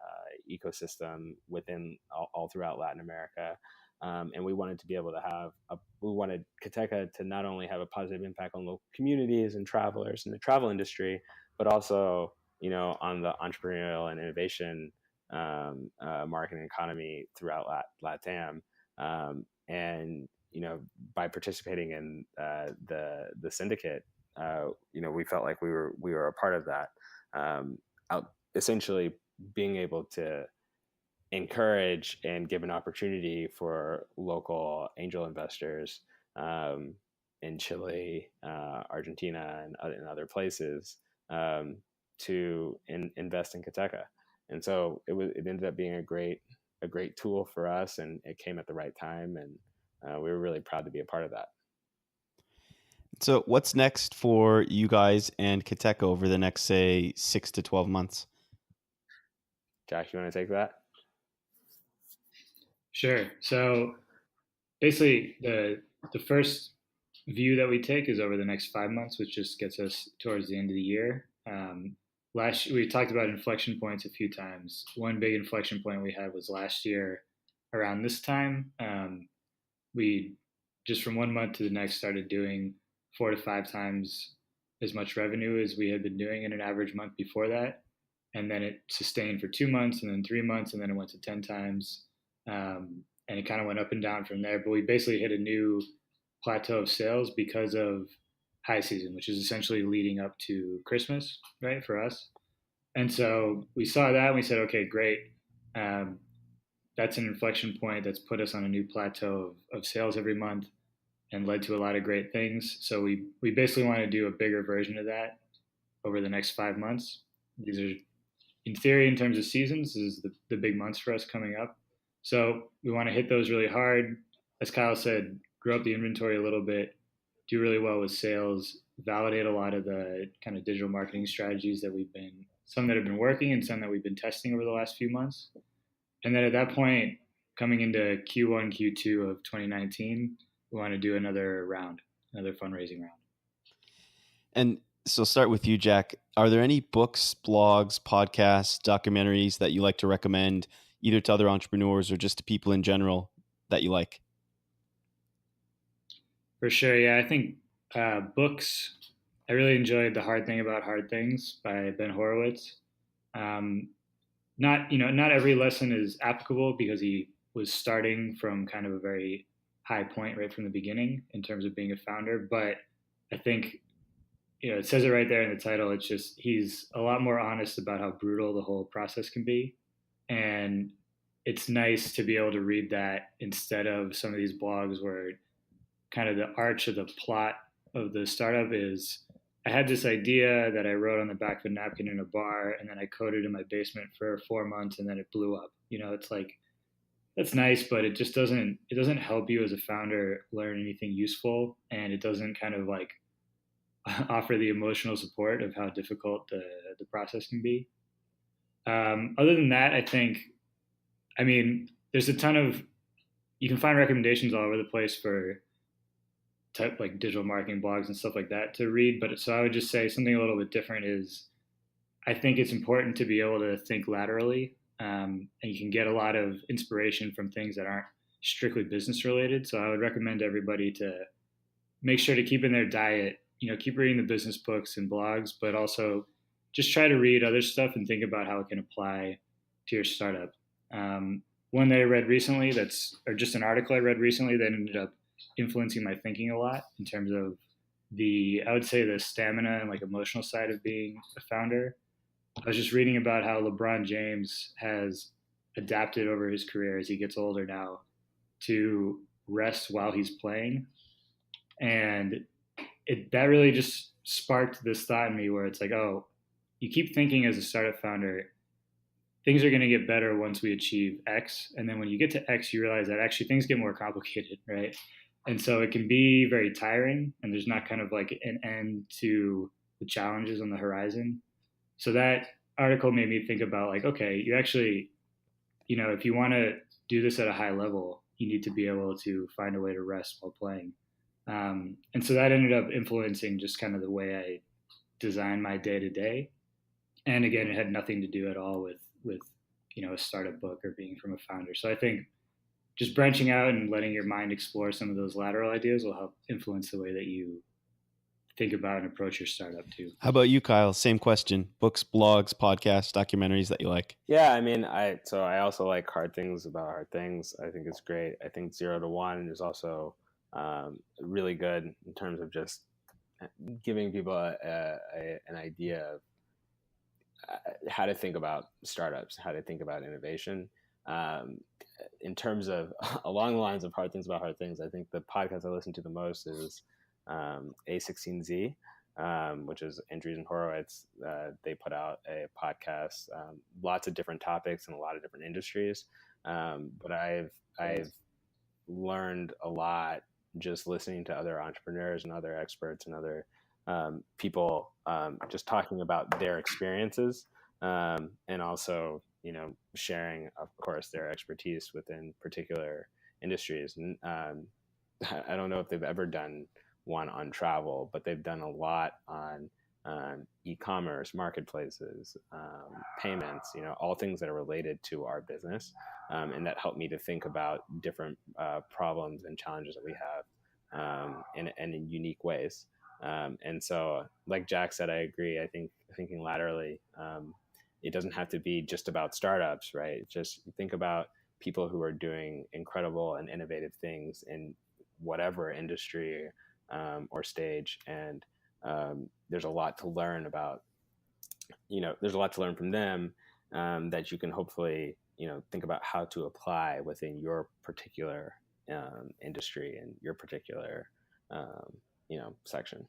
ecosystem within all throughout Latin America. And we wanted to be able to we wanted Keteka to not only have a positive impact on local communities and travelers in the travel industry, but also, on the entrepreneurial and innovation market and economy throughout LATAM. And by participating in the syndicate, we felt like we were a part of that. Essentially, being able to encourage and give an opportunity for local angel investors in Chile, Argentina, and other places to invest in Keteka. And so it ended up being a great tool for us, and it came at the right time, and we were really proud to be a part of that. So what's next for you guys and Keteka over the next, say, 6 to 12 months? Josh, you want to take that? Sure. So basically, the first view that we take is over the next 5 months, which just gets us towards the end of the year. We talked about inflection points a few times. One big inflection point we had was last year around this time. We just from 1 month to the next started doing 4 to 5 times as much revenue as we had been doing in an average month before that. And then it sustained for 2 months and then 3 months, and then it went to 10 times. And it kind of went up and down from there. But we basically hit a new plateau of sales because of high season, which is essentially leading up to Christmas, right, for us. And so we saw that and we said, okay, great. That's an inflection point that's put us on a new plateau of sales every month and led to a lot of great things. So we basically want to do a bigger version of that over the next 5 months. These are, in theory, in terms of seasons, this is the big months for us coming up. So we want to hit those really hard. As Kyle said, grow up the inventory a little bit, do really well with sales, validate a lot of the kind of digital marketing strategies that some that have been working and some that we've been testing over the last few months. And then at that point, coming into Q1, Q2 of 2019, we want to do another fundraising round. And so start with you, Jack. Are there any books, blogs, podcasts, documentaries that you like to recommend, either to other entrepreneurs or just to people in general that you like? For sure, yeah. I think books, I really enjoyed The Hard Thing About Hard Things by Ben Horowitz. Not every lesson is applicable because he was starting from kind of a very high point right from the beginning in terms of being a founder. But I think, it says it right there in the title. It's just, he's a lot more honest about how brutal the whole process can be. And it's nice to be able to read that instead of some of these blogs where kind of the arch of the plot of the startup is, I had this idea that I wrote on the back of a napkin in a bar, and then I coded in my basement for 4 months, and then it blew up. It's like, that's nice, but it doesn't help you as a founder learn anything useful, and it doesn't kind of like offer the emotional support of how difficult the process can be. Other than that, there's a ton of, you can find recommendations all over the place for type like digital marketing blogs and stuff like that to read. But so I would just say something a little bit different is, I think it's important to be able to think laterally, and you can get a lot of inspiration from things that aren't strictly business related. So I would recommend everybody to make sure to keep in their diet, keep reading the business books and blogs, but also just try to read other stuff and think about how it can apply to your startup. One that I read recently or just an article I read recently that ended up influencing my thinking a lot in terms of I would say the stamina and like emotional side of being a founder. I was just reading about how LeBron James has adapted over his career as he gets older now to rest while he's playing. And that really just sparked this thought in me where it's like, oh, you keep thinking as a startup founder, things are going to get better once we achieve X. And then when you get to X, you realize that actually things get more complicated, right? And so it can be very tiring, and there's not kind of like an end to the challenges on the horizon. So that article made me think about like, okay, you actually, if you want to do this at a high level, you need to be able to find a way to rest while playing. And so that ended up influencing just kind of the way I design my day to day. And again, it had nothing to do at all with a startup book or being from a founder. So I think just branching out and letting your mind explore some of those lateral ideas will help influence the way that you think about and approach your startup too. How about you, Kyle? Same question. Books, blogs, podcasts, documentaries that you like? Yeah, I also like Hard Things About Hard Things. I think it's great. I think 0 to 1 is also really good in terms of just giving people an idea of how to think about startups, how to think about innovation. In terms of along the lines of Hard Things About Hard Things, I think the podcast I listen to the most is A16Z, which is Andreessen Horowitz. They put out a podcast, lots of different topics in a lot of different industries. But I've learned a lot just listening to other entrepreneurs and other experts and other people just talking about their experiences, and also sharing, of course, their expertise within particular industries. And I don't know if they've ever done one on travel, but they've done a lot on e-commerce, marketplaces, payments, all things that are related to our business. And that helped me to think about different problems and challenges that we have in unique ways. And so, like Jack said, I agree. I think thinking laterally, it doesn't have to be just about startups, right? Just think about people who are doing incredible and innovative things in whatever industry or stage. And there's a lot to learn about, there's a lot to learn from them that you can hopefully, think about how to apply within your particular industry and your particular, section.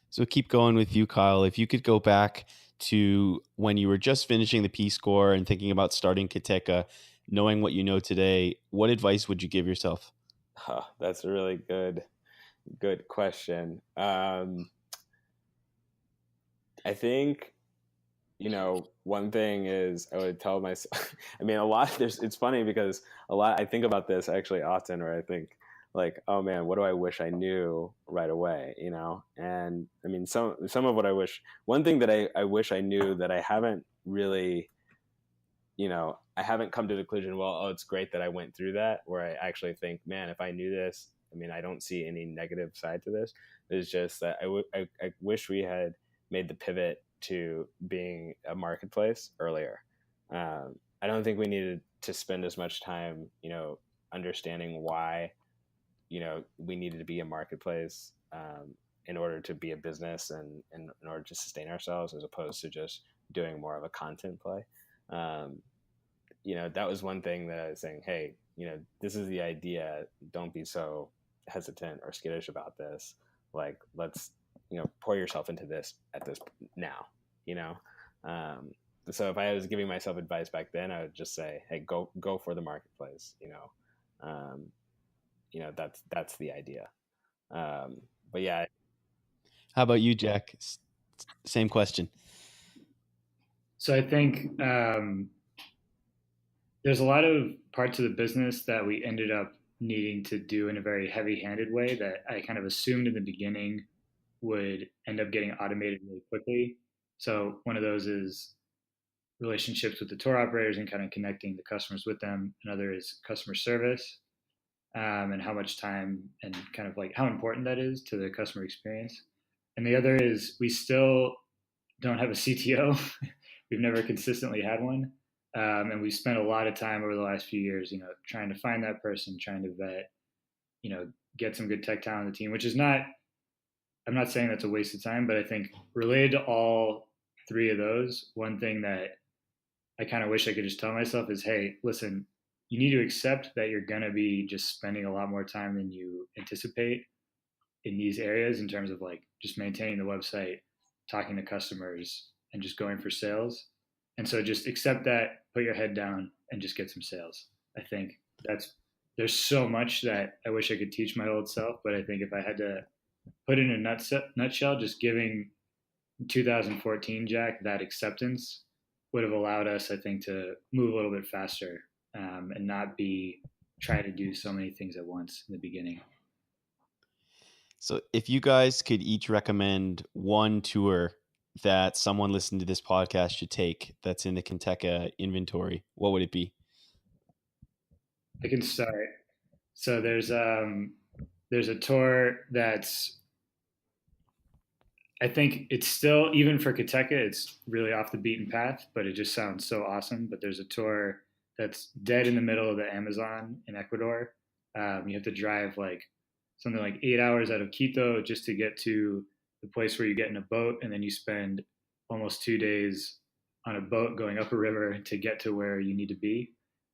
So keep going with you, Kyle. If you could go back to when you were just finishing the Peace Corps and thinking about starting Keteka, knowing what you know today, what advice would you give yourself? Oh, that's a really good question. I think, one thing is I would tell myself, it's funny because I think about this actually often, where I think like, oh man, what do I wish I knew right away? And some of what I wish, one thing that I wish I knew that I haven't really, I haven't come to the conclusion, well, it's great that I went through that, where I actually think, man, if I knew this, I don't see any negative side to this. It's just that I wish we had made the pivot to being a marketplace earlier. I don't think we needed to spend as much time, understanding why, we needed to be a marketplace in order to be a business and in order to sustain ourselves, as opposed to just doing more of a content play. That was one thing that I was saying, hey, this is the idea. Don't be so hesitant or skittish about this. Like, let's, pour yourself into this at this now, So if I was giving myself advice back then, I would just say, hey, go for the marketplace, that's the idea. But yeah. How about you, Jack? Same question. So I think there's a lot of parts of the business that we ended up needing to do in a very heavy-handed way that I kind of assumed in the beginning would end up getting automated really quickly. So one of those is relationships with the tour operators and kind of connecting the customers with them. Another is customer service and how much time and kind of like how important that is to the customer experience. And the other is we still don't have a CTO. We've never consistently had one. And we spent a lot of time over the last few years, trying to find that person, trying to vet, get some good tech talent on the team, which is not, I'm not saying that's a waste of time, but I think related to all three of those, one thing that I kind of wish I could just tell myself is, hey, listen, you need to accept that you're going to be just spending a lot more time than you anticipate in these areas in terms of like just maintaining the website, talking to customers, and just going for sales. And so just accept that, put your head down, and just get some sales. I think there's so much that I wish I could teach my old self, but I think if I had to put in a nutshell, just giving 2014 Jack that acceptance would have allowed us, I think, to move a little bit faster and not be trying to do so many things at once in the beginning. So if you guys could each recommend one tour that someone listening to this podcast should take that's in the Keteka inventory, what would it be? I can start. So there's a tour that's, I think it's still, even for Keteka, it's really off the beaten path, but it just sounds so awesome. But there's a tour that's dead in the middle of the Amazon in Ecuador. You have to drive like something like 8 hours out of Quito just to get to the place where you get in a boat, and then you spend almost 2 days on a boat going up a river to get to where you need to be.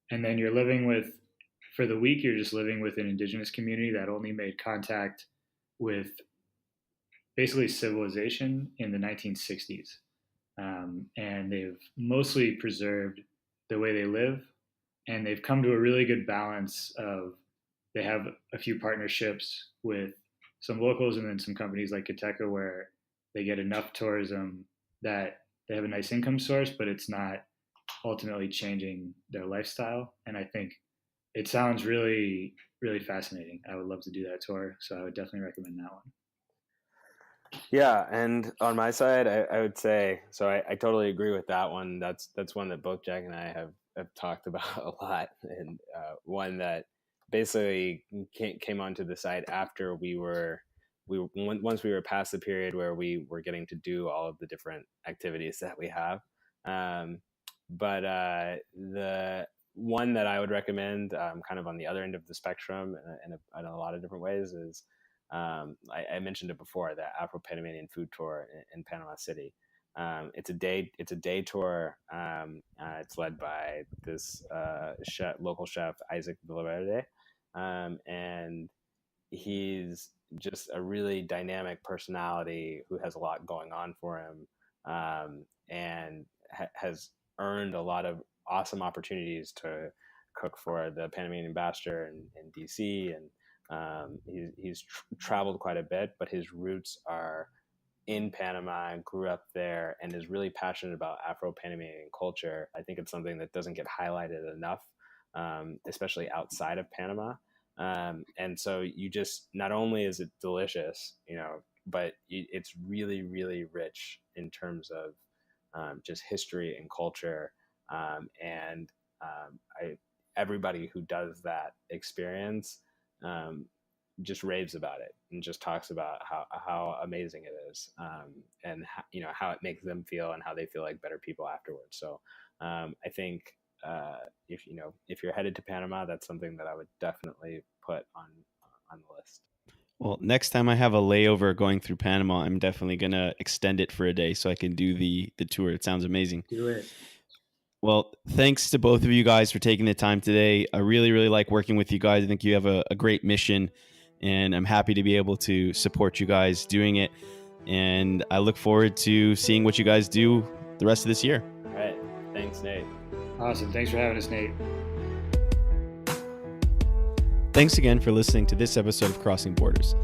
And then you're living with, for the week, you're just living with an indigenous community that only made contact with basically civilization in the 1960s. And they've mostly preserved the way they live. And they've come to a really good balance of, they have a few partnerships with some locals and then some companies like Keteka where they get enough tourism that they have a nice income source, but it's not ultimately changing their lifestyle. And I think it sounds really, really fascinating. I would love to do that tour. So I would definitely recommend that one. Yeah, and on my side, I would say, so I totally agree with that one. That's one that both Jack and I have talked about a lot, and one that basically came onto the site after once we were past the period where we were getting to do all of the different activities that we have. But the one that I would recommend, kind of on the other end of the spectrum, in a lot of different ways, is I mentioned it before, the Afro-Panamanian food tour in Panama City. It's a day tour. It's led by this local chef, Isaac Villaverde, and he's just a really dynamic personality who has a lot going on for him, and has earned a lot of awesome opportunities to cook for the Panamanian ambassador in DC, and he's traveled quite a bit, but his roots are in Panama and grew up there, and is really passionate about Afro-Panamanian culture. I think it's something that doesn't get highlighted enough, especially outside of Panama. And so you just, not only is it delicious, but it's really, really rich in terms of just history and culture. Everybody who does that experience just raves about it and just talks about how amazing it is, and how it makes them feel and how they feel like better people afterwards. So I think if you're headed to Panama, that's something that I would definitely put on the list. Well, next time I have a layover going through Panama, I'm definitely going to extend it for a day so I can do the tour. It sounds amazing. Do it. Well, thanks to both of you guys for taking the time today. I really, really like working with you guys. I think you have a great mission, and I'm happy to be able to support you guys doing it. And I look forward to seeing what you guys do the rest of this year. All right. Thanks, Nate. Awesome. Thanks for having us, Nate. Thanks again for listening to this episode of Crossing Borders.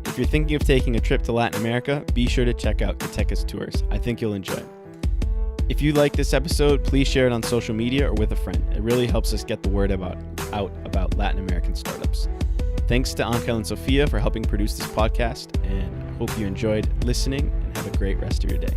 If you're thinking of taking a trip to Latin America, be sure to check out Keteka's tours. I think you'll enjoy it. If you like this episode, please share it on social media or with a friend. It really helps us get the word out about Latin American startups. Thanks to Angel and Sophia for helping produce this podcast, and I hope you enjoyed listening, and have a great rest of your day.